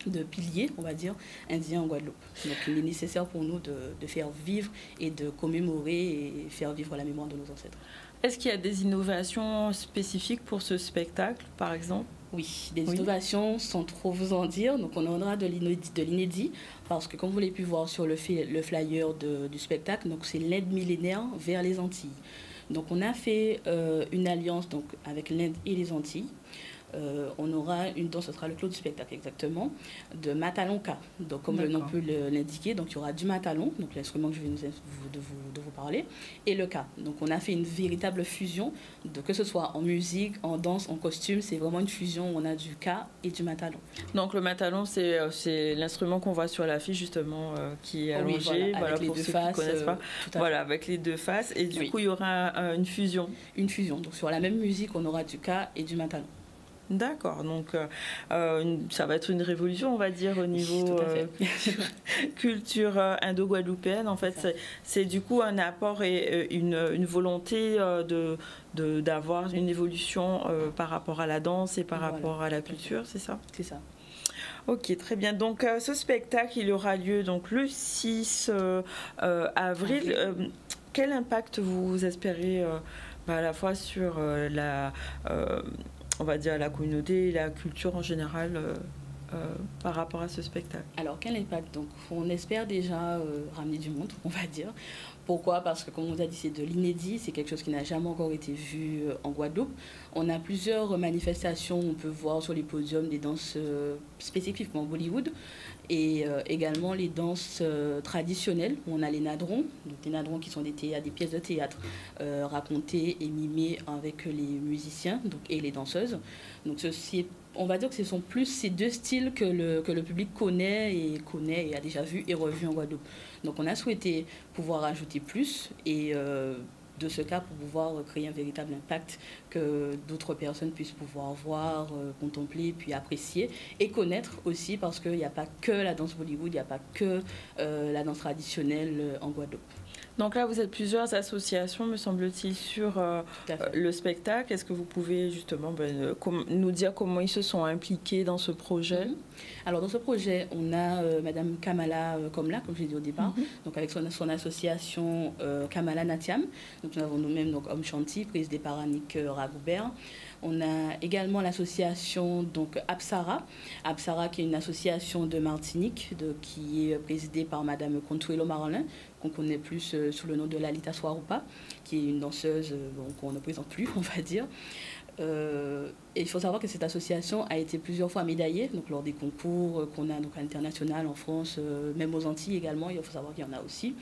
de piliers, on va dire, indiens en Guadeloupe. Donc il est nécessaire pour nous de faire vivre et de commémorer et faire vivre la mémoire de nos ancêtres. Est-ce qu'il y a des innovations spécifiques pour ce spectacle, par exemple? Oui, des innovations sans trop vous en dire. Donc on aura de l'inédit, parce que comme vous l'avez pu voir sur le flyer du spectacle, donc c'est l'aide millénaire vers les Antilles. Donc on a fait une alliance donc, avec l'Inde et les Antilles. On aura une danse, ce sera le clou du spectacle exactement, de matalonka. Donc comme le nom peut l'indiquer, donc il y aura du matalon, donc l'instrument que je vais de vous parler, et le ka. Donc on a fait une véritable fusion, que ce soit en musique, en danse, en costume, c'est vraiment une fusion où on a du ka et du matalon. Donc le matalon, c'est l'instrument qu'on voit sur l'affiche justement, qui est allongé, voilà, pour ceux qui ne connaissent pas. Voilà, avec les deux faces, et du coup il y aura une fusion. Une fusion, donc sur la même musique, on aura du ka et du matalon. D'accord, donc ça va être une révolution, on va dire, au niveau culture indo-guadeloupéenne. En fait, c'est du coup un apport et une volonté d'avoir une évolution par rapport à la danse et par rapport à la culture, c'est ça? C'est ça. Ok, très bien. Donc ce spectacle, il aura lieu donc, le 6 avril. Quel impact vous espérez à la fois sur on va dire la communauté et la culture en général par rapport à ce spectacle? Alors, quel impact? Donc, on espère déjà ramener du monde, on va dire. Pourquoi? Parce que, comme on vous a dit, c'est de l'inédit, c'est quelque chose qui n'a jamais encore été vu en Guadeloupe. On a plusieurs manifestations, on peut voir sur les podiums des danses spécifiquement Bollywood et également les danses traditionnelles. On a les nadrons, donc des nadrons qui sont des pièces de théâtre racontées et mimées avec les musiciens et les danseuses. Donc, on va dire que ce sont plus ces deux styles que le public connaît et a déjà vu et revu en Guadeloupe. Donc on a souhaité pouvoir ajouter plus et de ce cas pour pouvoir créer un véritable impact que d'autres personnes puissent pouvoir voir, contempler, puis apprécier et connaître aussi parce qu'il n'y a pas que la danse Bollywood, il n'y a pas que la danse traditionnelle en Guadeloupe. Donc là, vous êtes plusieurs associations, me semble-t-il, sur le spectacle. Est-ce que vous pouvez justement nous dire comment ils se sont impliqués dans ce projet? Alors, dans ce projet, on a Madame Kamala Komla, comme je l'ai dit au départ, donc avec son association Kamala Natiam. Donc, nous avons nous-mêmes Om Shanti, présidée par Annick Ragoubert. On a également l'association Apsara. Apsara, qui est une association de Martinique, qui est présidée par Madame Consuelo Marolin, qu'on connaît plus sous le nom de Lalita Swarupa, qui est une danseuse qu'on ne présente plus, on va dire. Et il faut savoir que cette association a été plusieurs fois médaillée donc lors des concours qu'on a à l'international, en France, même aux Antilles également, il faut savoir qu'il y en a aussi.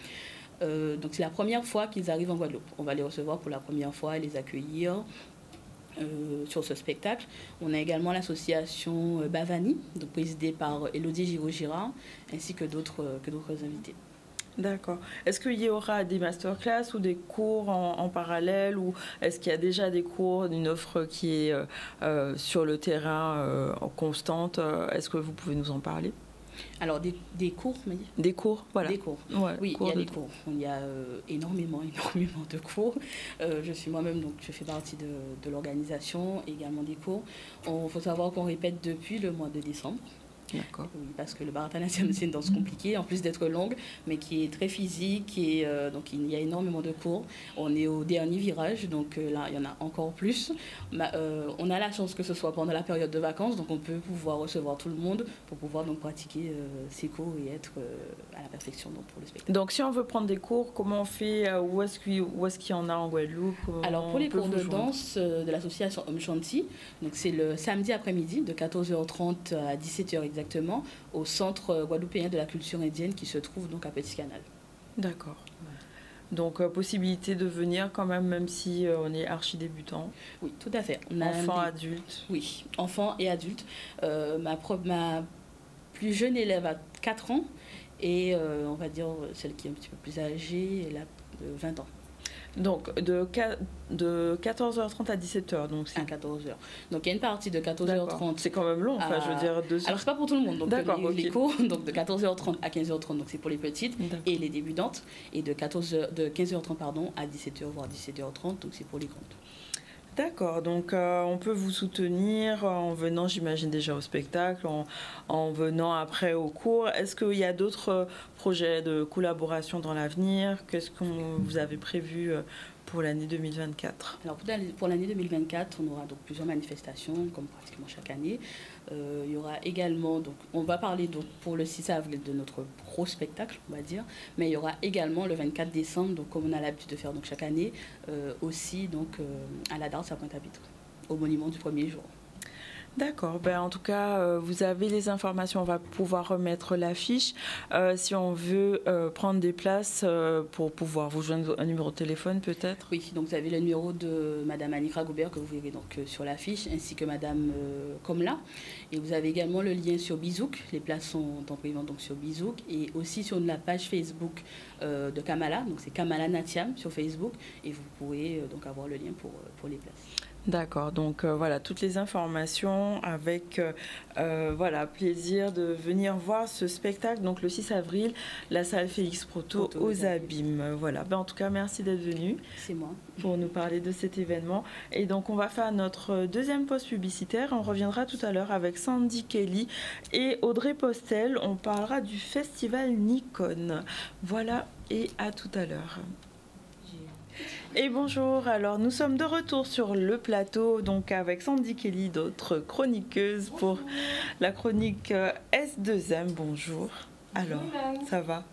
Donc c'est la première fois qu'ils arrivent en Guadeloupe. On va les recevoir pour la première fois et les accueillir sur ce spectacle. On a également l'association Bavani, donc présidée par Élodie Giraud-Girard, ainsi que d'autres invités. D'accord. Est-ce qu'il y aura des masterclass ou des cours en parallèle, ou est-ce qu'il y a déjà des cours, une offre qui est sur le terrain constante? Est-ce que vous pouvez nous en parler? Alors, des cours, mais... Des cours, voilà. Des cours. Ouais, oui, il y a des cours. Il y a énormément de cours. Je suis moi-même, donc je fais partie de l'organisation, également des cours. Il faut savoir qu'on répète depuis le mois de décembre. D'accord. Oui, parce que le Bharatanatyam, c'est une danse compliquée, en plus d'être longue, mais qui est très physique. Et donc, il y a énormément de cours. On est au dernier virage, donc là, il y en a encore plus. On a la chance que ce soit pendant la période de vacances, donc on peut pouvoir recevoir tout le monde pour pouvoir donc pratiquer ces cours et être à la perfection donc, pour le spectacle. Donc, si on veut prendre des cours, comment on fait? Où est-ce qu'il y en a en Guadeloupe? Alors, pour les cours de danse de l'association Om Shanti, donc c'est le samedi après-midi de 14h30 à 17h exactement, au centre guadeloupéen de la culture indienne qui se trouve donc à Petit Canal. D'accord. Donc, possibilité de venir quand même si on est archi débutant. Oui, tout à fait. Enfants, adultes. Oui, enfants et adultes. Ma plus jeune élève a 4 ans et on va dire celle qui est un petit peu plus âgée, elle a 20 ans. Donc, de 14h30 à 17h. Donc à 14h. Donc, il y a une partie de 14h30. C'est quand même long, enfin, je veux dire... Alors, c'est pas pour tout le monde. Donc, les cours, donc de 14h30 à 15h30, donc c'est pour les petites et les débutantes. Et de 15h30, pardon, à 17h, voire 17h30, donc c'est pour les grandes. D'accord, donc on peut vous soutenir en venant, j'imagine, déjà au spectacle, en venant après au cours. Est-ce qu'il y a d'autres projets de collaboration dans l'avenir? Qu'est-ce que vous avez prévu pour l'année 2024? Alors pour l'année 2024, on aura donc plusieurs manifestations, comme pratiquement chaque année. Il y aura également, donc on va parler donc pour le 6 avril de notre gros spectacle, on va dire, mais il y aura également le 24 décembre, donc comme on a l'habitude de faire donc chaque année, aussi donc à la Darse à Pointe-à-Pitre, au monument du premier jour. D'accord. En tout cas, vous avez les informations. On va pouvoir remettre l'affiche. Si on veut prendre des places pour pouvoir vous joindre, un numéro de téléphone peut-être? Oui, donc vous avez le numéro de Madame Annick Ragoubert que vous verrez donc sur l'affiche, ainsi que Madame Komla. Et vous avez également le lien sur Bizouk. Les places sont en paiement donc sur Bizouk. Et aussi sur la page Facebook de Kamala. Donc c'est Kamala Natiam sur Facebook. Et vous pourrez donc avoir le lien pour les places. D'accord, donc voilà, toutes les informations avec voilà, plaisir de venir voir ce spectacle. Donc le 6 avril, la salle Félix Proto aux Abîmes. Voilà, en tout cas, merci d'être venu. C'est moi. Pour nous parler de cet événement. Et donc on va faire notre deuxième pause publicitaire. On reviendra tout à l'heure avec Sandy Kelly et Audrey Postel. On parlera du festival Nikon. Voilà, et à tout à l'heure. Et bonjour, alors nous sommes de retour sur le plateau, donc avec Sandy Kelly, d'autres chroniqueuses pour la chronique S2M. Bonjour. Alors, ça va?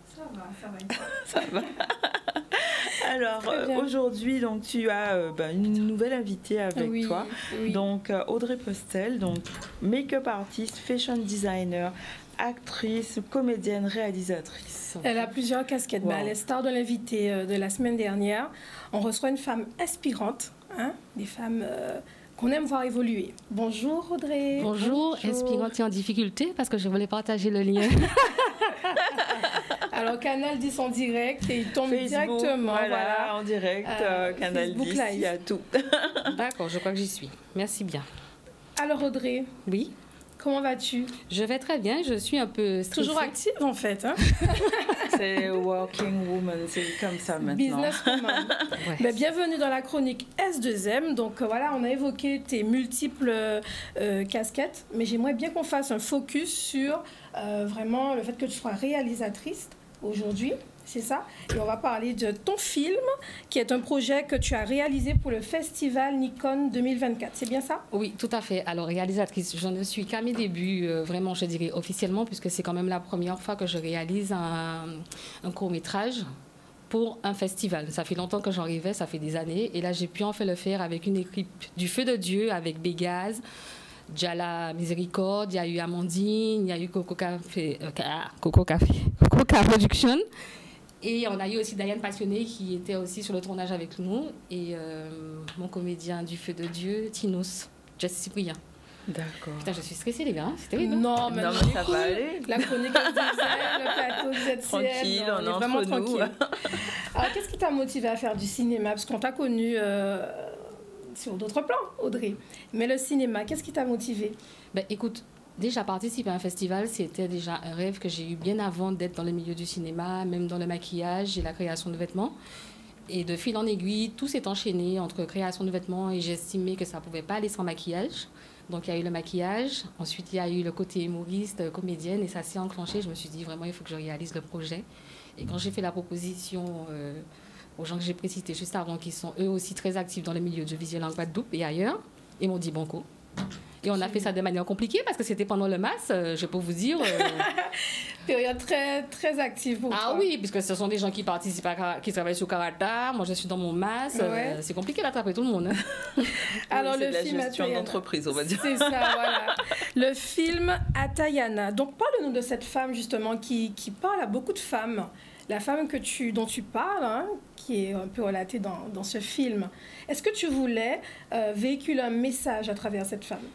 Ça va. Alors aujourd'hui, donc tu as une nouvelle invitée avec toi, donc Audrey Postel, donc make-up artiste, fashion designer, actrice, comédienne, réalisatrice. Elle a plusieurs casquettes. Wow. Elle est star de l'invité de la semaine dernière. On reçoit une femme inspirante, hein, des femmes qu'on aime voir évoluer. Bonjour Audrey. Bonjour, inspirante et en difficulté parce que je voulais partager le lien. Alors Canal 10 en direct et il tombe Facebook, directement. Voilà, en direct, Canal 10, il y a tout. D'accord, je crois que j'y suis. Merci bien. Alors Audrey. Oui. Comment vas-tu? Je vais très bien, je suis un peu stressée. Toujours active en fait. Hein? C'est working woman, c'est comme ça maintenant. Business woman. Ouais. Ben, bienvenue dans la chronique S2M. Donc voilà, on a évoqué tes multiples casquettes, mais j'aimerais bien qu'on fasse un focus sur vraiment le fait que tu sois réalisatrice aujourd'hui. C'est ça. Et on va parler de ton film, qui est un projet que tu as réalisé pour le festival Nikon 2024. C'est bien ça? Oui, tout à fait. Alors, réalisatrice, je ne suis qu'à mes débuts, vraiment, je dirais officiellement, puisque c'est quand même la première fois que je réalise un court-métrage pour un festival. Ça fait longtemps que j'en rêvais, ça fait des années. Et là, j'ai pu enfin le faire avec une équipe du Feu de Dieu, avec Bégaz, Djala Miséricorde, il y a eu Amandine, il y a eu Coco Café Production. Et on a eu aussi Diane Passionné qui était aussi sur le tournage avec nous. Et mon comédien du Feu de Dieu, Tinos, Jess Cyprien. D'accord. Putain, je suis stressée, les gars. C'est terrible. Non, mais ça va aller. La chronique le plateau ZCL. Tranquille, on est vraiment entre nous. Tranquille. Alors, qu'est-ce qui t'a motivé à faire du cinéma? Parce qu'on t'a connu sur d'autres plans, Audrey. Mais le cinéma, qu'est-ce qui t'a motivé? Ben, écoute, déjà, participer à un festival, c'était déjà un rêve que j'ai eu bien avant d'être dans le milieu du cinéma, même dans le maquillage et la création de vêtements. Et de fil en aiguille, tout s'est enchaîné entre création de vêtements et j'ai estimé que ça ne pouvait pas aller sans maquillage. Donc, il y a eu le maquillage. Ensuite, il y a eu le côté humoriste, comédienne. Et ça s'est enclenché. Je me suis dit, vraiment, il faut que je réalise le projet. Et quand j'ai fait la proposition aux gens que j'ai précités juste avant, qui sont eux aussi très actifs dans le milieu audiovisuel en Guadeloupe et ailleurs, ils m'ont dit banco. Et on a fait ça de manière compliquée parce que c'était pendant le MAS, je peux vous dire. Période très, très active pour toi. Oui, puisque ce sont des gens qui participent, qui travaillent sur Karata. Moi, je suis dans mon MAS. Ouais. C'est compliqué d'attraper tout le monde. Hein. Alors, le film la gestion d'entreprise, on va dire. C'est ça, voilà. Le film Atayana. Donc, parle-nous de cette femme, justement, qui parle à beaucoup de femmes. La femme dont tu parles, hein, qui est un peu relatée dans ce film. Est-ce que tu voulais véhiculer un message à travers cette femme?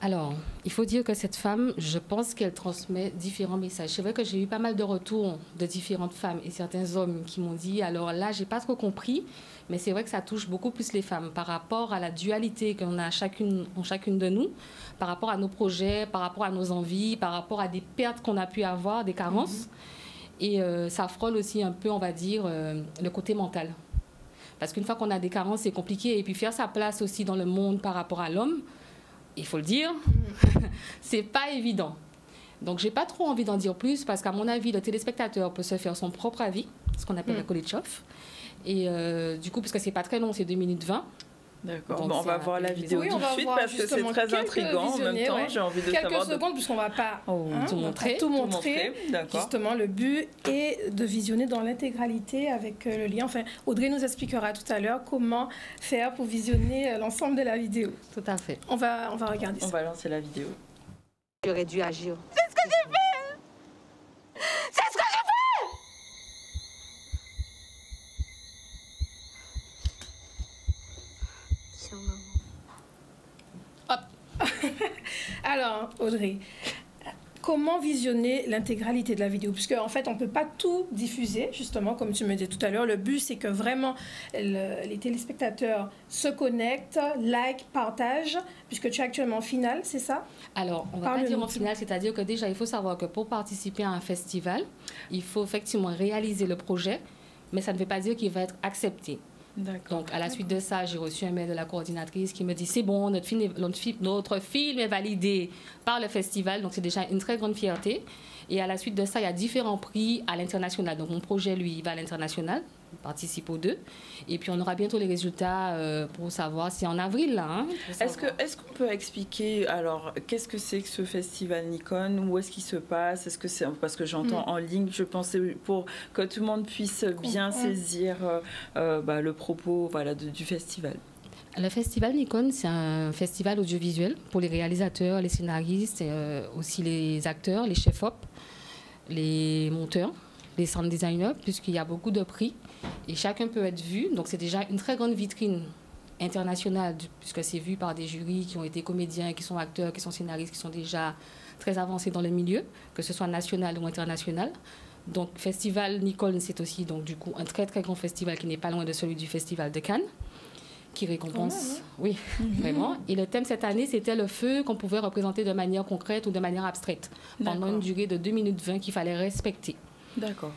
Alors, il faut dire que cette femme, je pense qu'elle transmet différents messages. C'est vrai que j'ai eu pas mal de retours de différentes femmes et certains hommes qui m'ont dit, alors là, j'ai pas trop compris, mais c'est vrai que ça touche beaucoup plus les femmes par rapport à la dualité qu'on a chacune de nous, par rapport à nos projets, par rapport à nos envies, par rapport à des pertes qu'on a pu avoir, des carences. Et ça frôle aussi un peu, on va dire, le côté mental. Parce qu'une fois qu'on a des carences, c'est compliqué. Et puis faire sa place aussi dans le monde par rapport à l'homme, il faut le dire, c'est pas évident. Donc, j'ai pas trop envie d'en dire plus parce qu'à mon avis, le téléspectateur peut se faire son propre avis, ce qu'on appelle la Kolitchov. Et du coup, parce que c'est pas très long, c'est 2 minutes 20. D'accord, on va voir la vidéo tout de suite parce que c'est très intriguant en même temps. J'ai envie de savoir. Quelques secondes, puisqu'on ne va pas tout montrer. Justement, le but est de visionner dans l'intégralité avec le lien. Enfin, Audrey nous expliquera tout à l'heure comment faire pour visionner l'ensemble de la vidéo. Tout à fait. On va regarder ça. On va lancer la vidéo. J'aurais dû agir. C'est ce que j'ai fait! C'est ce que j'ai fait! Hop. Alors, Audrey, comment visionner l'intégralité de la vidéo? Puisque en fait, on ne peut pas tout diffuser, justement, comme tu me disais tout à l'heure. Le but, c'est que vraiment les téléspectateurs se connectent, like, partagent, puisque tu es actuellement en finale, c'est ça? Alors, on va pas dire en finale, c'est-à-dire que déjà, il faut savoir que pour participer à un festival, il faut effectivement réaliser le projet, mais ça ne veut pas dire qu'il va être accepté. Donc, à la suite de ça, j'ai reçu un mail de la coordinatrice qui me dit « C'est bon, notre film est validé par le festival. » Donc, c'est déjà une très grande fierté. Et à la suite de ça, il y a différents prix à l'international. Donc, mon projet, lui, il va à l'international. Il participe aux 2. Et puis, on aura bientôt les résultats pour savoir. C'est en avril, là. Hein, est-ce qu'on peut expliquer, alors, qu'est-ce que c'est que ce festival Nikon? Où est-ce qu'il se passe? Est-ce que c'est... Parce que j'entends en ligne, je pensais pour que tout le monde puisse bien saisir le propos du festival. Le festival Nikon, c'est un festival audiovisuel pour les réalisateurs, les scénaristes, et, aussi les acteurs, les chefs-op, les monteurs, les sound designers, puisqu'il y a beaucoup de prix et chacun peut être vu. Donc c'est déjà une très grande vitrine internationale, puisque c'est vu par des jurys qui ont été comédiens, qui sont acteurs, qui sont scénaristes, qui sont déjà très avancés dans le milieu, que ce soit national ou international. Donc Festival Nikon, c'est aussi donc, du coup, un très très grand festival qui n'est pas loin de celui du Festival de Cannes, qui récompense, oui, vraiment. Et le thème cette année, c'était le feu qu'on pouvait représenter de manière concrète ou de manière abstraite, pendant une durée de 2 minutes 20 qu'il fallait respecter. D'accord.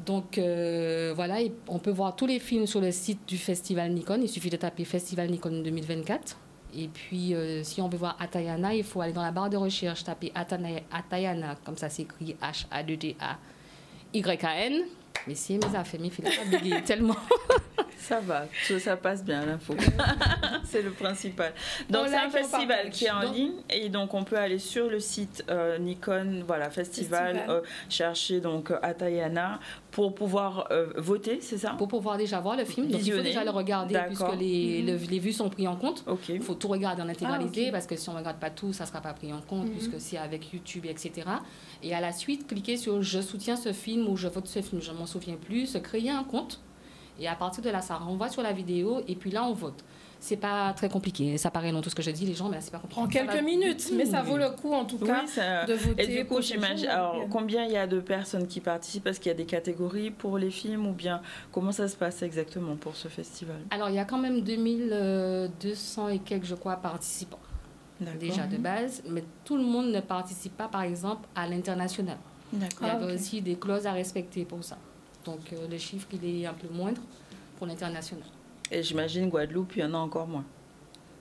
Donc voilà, et on peut voir tous les films sur le site du Festival Nikon. Il suffit de taper Festival Nikon 2024. Et puis, si on veut voir Atayana, il faut aller dans la barre de recherche, taper Atayana, comme ça s'écrit H-A-2-D-A-Y-A-N. Mais si mes affaires, il faut pas bégayer tellement. Ça va, ça passe bien l'info. C'est le principal. Donc c'est un festival qui est en ligne et donc on peut aller sur le site Nikon, voilà, festival. Chercher donc Atayana pour pouvoir voter, c'est ça? Pour pouvoir déjà voir le film, donc il faut déjà le regarder puisque les vues sont prises en compte. Il faut tout regarder en intégralité parce que si on ne regarde pas tout, ça ne sera pas pris en compte puisque c'est avec YouTube, etc. Et à la suite, cliquer sur « Je soutiens ce film » ou « Je vote ce film », je ne m'en souviens plus, se créer un compte. Et à partir de là, ça renvoie sur la vidéo et puis là, on vote. C'est pas très compliqué. Ça paraît long tout ce que je dis, les gens, mais c'est pas compliqué. En quelques minutes, mais ça vaut le coup en tout cas de voter. Et du coup, j'imagine. Alors, combien il y a de personnes qui participent? Est-ce qu'il y a des catégories pour les films ou bien comment ça se passe exactement pour ce festival? Alors, il y a quand même 2200 et quelques, je crois, participants déjà de base, mais tout le monde ne participe pas, par exemple, à l'international. Il y avait aussi des clauses à respecter pour ça. Donc, le chiffre, il est un peu moindre pour l'international. Et j'imagine Guadeloupe, il y en a encore moins.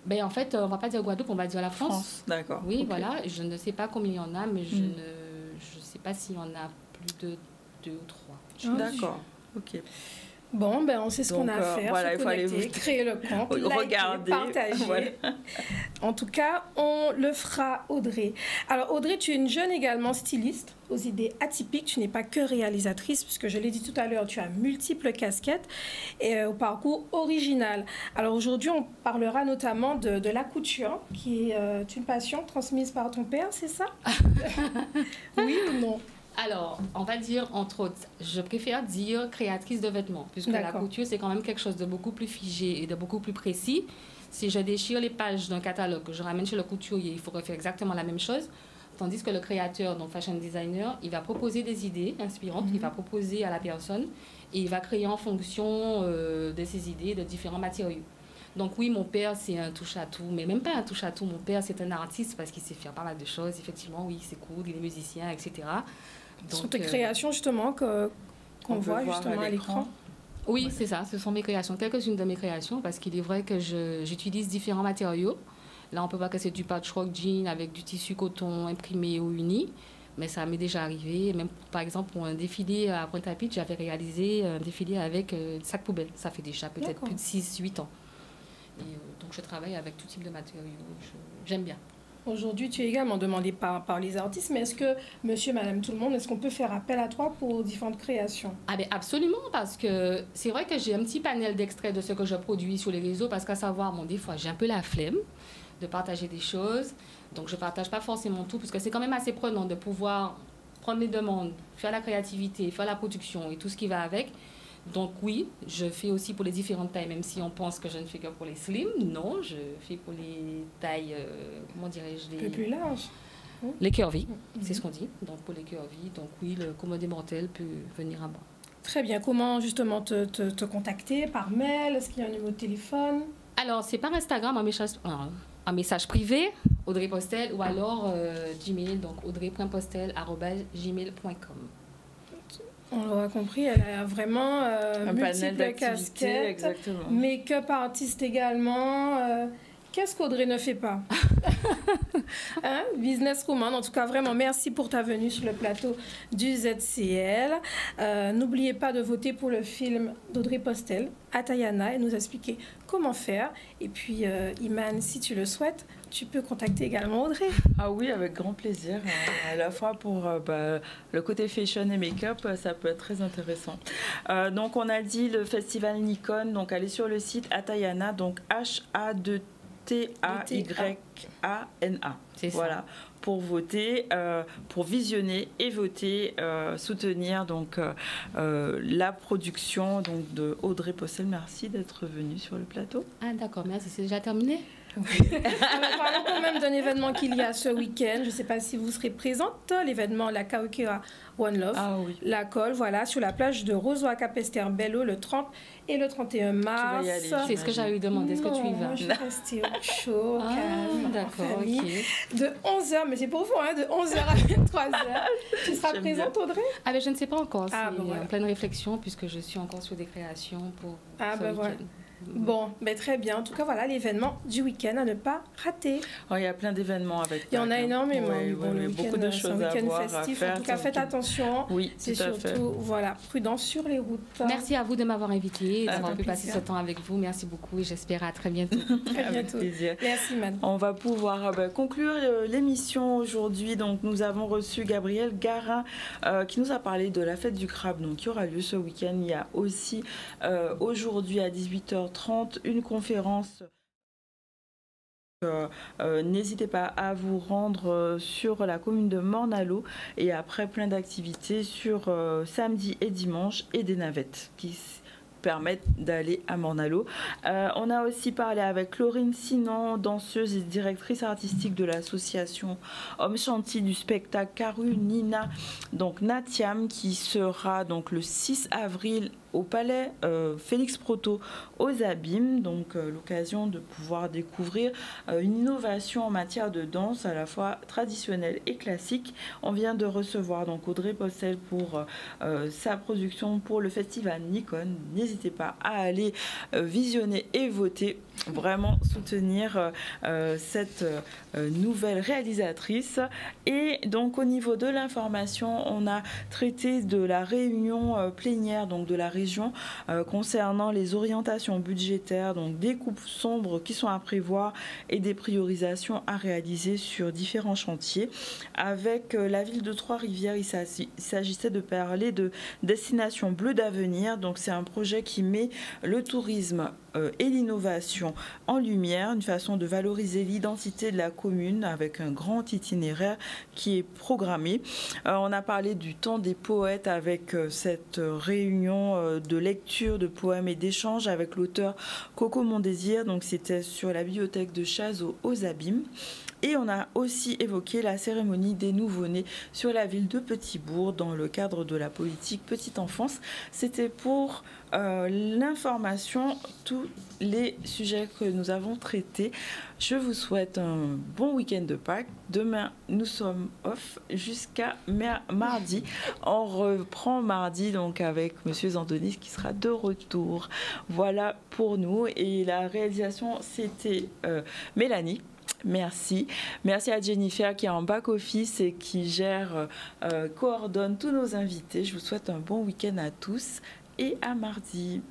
Ben, en fait, on ne va pas dire Guadeloupe, on va dire la France. D'accord. Oui, voilà. Je ne sais pas combien il y en a, mais je ne sais pas s'il y en a plus de 2 ou 3. D'accord. OK. Bon, ben on sait ce qu'on a à faire, voilà, se connecter, créer le compte, regarder, partager. Voilà. En tout cas, on le fera, Audrey. Alors, Audrey, tu es une jeune également styliste, aux idées atypiques. Tu n'es pas que réalisatrice, puisque je l'ai dit tout à l'heure, tu as multiples casquettes et au parcours original. Alors, aujourd'hui, on parlera notamment de la couture, qui est une passion transmise par ton père, c'est ça? Oui ou non? Alors, on va dire, entre autres, je préfère dire créatrice de vêtements, puisque la couture, c'est quand même quelque chose de beaucoup plus figé et de beaucoup plus précis. Si je déchire les pages d'un catalogue, que je ramène chez le couturier, il faut refaire exactement la même chose. Tandis que le créateur, donc fashion designer, il va proposer des idées inspirantes, il va proposer à la personne et il va créer en fonction de ses idées, de différents matériaux. Donc oui, mon père, c'est un touche-à-tout, mais même pas un touche-à-tout. Mon père, c'est un artiste parce qu'il sait faire pas mal de choses. Effectivement, oui, c'est cool, il est musicien, etc. Ce sont tes créations, justement, qu'on voit justement à l'écran. Oui, c'est ça. Ce sont mes créations, quelques-unes de mes créations, parce qu'il est vrai que j'utilise différents matériaux. Là, on peut voir que c'est du patchwork jean avec du tissu coton imprimé ou uni. Mais ça m'est déjà arrivé. Même, par exemple, pour un défilé à Pointe-à-Pitre, j'avais réalisé un défilé avec sac poubelle. Ça fait déjà peut-être plus de 6-8 ans. Et, donc, je travaille avec tout type de matériaux. J'aime bien. Aujourd'hui, tu es également demandé par les artistes, mais est-ce que, monsieur, madame, tout le monde, est-ce qu'on peut faire appel à toi pour différentes créations? Ah ben absolument, parce que c'est vrai que j'ai un petit panel d'extraits de ce que je produis sur les réseaux, parce qu'à savoir, des fois, j'ai un peu la flemme de partager des choses, donc je ne partage pas forcément tout, parce que c'est quand même assez prenant de pouvoir prendre les demandes, faire la créativité, faire la production et tout ce qui va avec. Donc oui, je fais aussi pour les différentes tailles, même si on pense que je ne fais que pour les slim. Non, je fais pour les tailles, comment dirais-je, un peu plus larges. Les cœurs vie, c'est ce qu'on dit. Donc pour les cœurs vie, donc oui, le commun des mortels peut venir à bord. Très bien. Comment justement te contacter? Par mail? Est-ce qu'il y a un numéro de téléphone? Alors c'est par Instagram, un message privé, Audrey Postel, ou alors Gmail, donc audrey.postel@gmail.com. On l'aura compris, elle a vraiment un panel d'activités, exactement. Make-up artiste également. Qu'est-ce qu'Audrey ne fait pas? Hein? Businesswoman. En tout cas, vraiment, merci pour ta venue sur le plateau du ZCL. N'oubliez pas de voter pour le film d'Audrey Postel, Atayana, et nous expliquer comment faire. Et puis, Iman, si tu le souhaites, tu peux contacter également Audrey. Ah oui, avec grand plaisir. À la fois pour le côté fashion et make-up, ça peut être très intéressant. Donc, on a dit le festival Nikon. Donc, allez sur le site Atayana, donc HA2TAYANA. Voilà, pour voter, pour visionner et voter, soutenir donc la production donc de Audrey Postel. Merci d'être venue sur le plateau. Ah d'accord, merci. C'est déjà terminé? Parlons quand même d'un événement qu'il y a ce week-end. Je ne sais pas si vous serez présente. L'événement La Kaokera One Love. Ah, oui. La colle, voilà, sur la plage de Rozoa-Capesterre-Bello le 30 et le 31 mars. C'est ce que j'avais demandé. Est-ce que tu y vas? Je vais rester au chaud, calme, d'accord, ok. De 11h, mais c'est pour vous, hein, de 11h à 23h. Tu seras présente, Audrey? Ah, ben, je ne sais pas encore. Ah, c'est voilà. en pleine réflexion puisque je suis encore sur des créations pour ce week-end. Voilà. Bon, ben très bien. En tout cas, voilà l'événement du week-end à ne pas rater. Oh, il y a plein d'événements avec. Il y en a énormément. Ouais, bon, le beaucoup de choses à voir, festif. à faire. En tout cas, faites attention. Oui, c'est tout à fait. surtout voilà, prudent sur les routes. Merci à vous de m'avoir invité et d'avoir pu passer ce temps avec vous. Merci beaucoup et j'espère à très bientôt. Très bientôt. Plaisir. Merci, Madame. On va pouvoir conclure l'émission aujourd'hui. Donc, nous avons reçu Gabriel Garin qui nous a parlé de la fête du crabe donc, qui aura lieu ce week-end. Il y a aussi aujourd'hui à 18h30 une conférence. N'hésitez pas à vous rendre sur la commune de Morne-à-l'Eau et après plein d'activités sur samedi et dimanche et des navettes qui permettent d'aller à Morne-à-l'Eau. On a aussi parlé avec Laurine Sinan, danseuse et directrice artistique de l'association Homme Chantier du spectacle Karu Nina, donc Natiam, qui sera donc le 6 avril au palais Félix Proto aux Abîmes, donc l'occasion de pouvoir découvrir une innovation en matière de danse à la fois traditionnelle et classique. On vient de recevoir donc Audrey Postel pour sa production pour le festival Nikon. N'hésitez pas à aller visionner et voter, vraiment soutenir cette nouvelle réalisatrice. Et donc au niveau de l'information, on a traité de la réunion plénière donc de la région concernant les orientations budgétaires, donc des coupes sombres qui sont à prévoir et des priorisations à réaliser sur différents chantiers. Avec la ville de Trois-Rivières, il s'agissait de parler de Destination Bleue d'Avenir. Donc c'est un projet qui met le tourisme et l'innovation en lumière, une façon de valoriser l'identité de la commune avec un grand itinéraire qui est programmé. On a parlé du temps des poètes avec cette réunion de lecture de poèmes et d'échanges avec l'auteur Coco Mondésir. Donc c'était sur la bibliothèque de Chazot aux Abîmes. Et on a aussi évoqué la cérémonie des nouveau-nés sur la ville de Petit-Bourg dans le cadre de la politique petite enfance. C'était pour l'information, tous les sujets que nous avons traités. Je vous souhaite un bon week-end de Pâques. Demain, nous sommes off jusqu'à mardi. On reprend mardi donc avec Monsieur Zandonis qui sera de retour. Voilà pour nous. Et la réalisation, c'était Mélanie. Merci. Merci à Jennifer qui est en back-office et qui gère, coordonne tous nos invités. Je vous souhaite un bon week-end à tous et à mardi.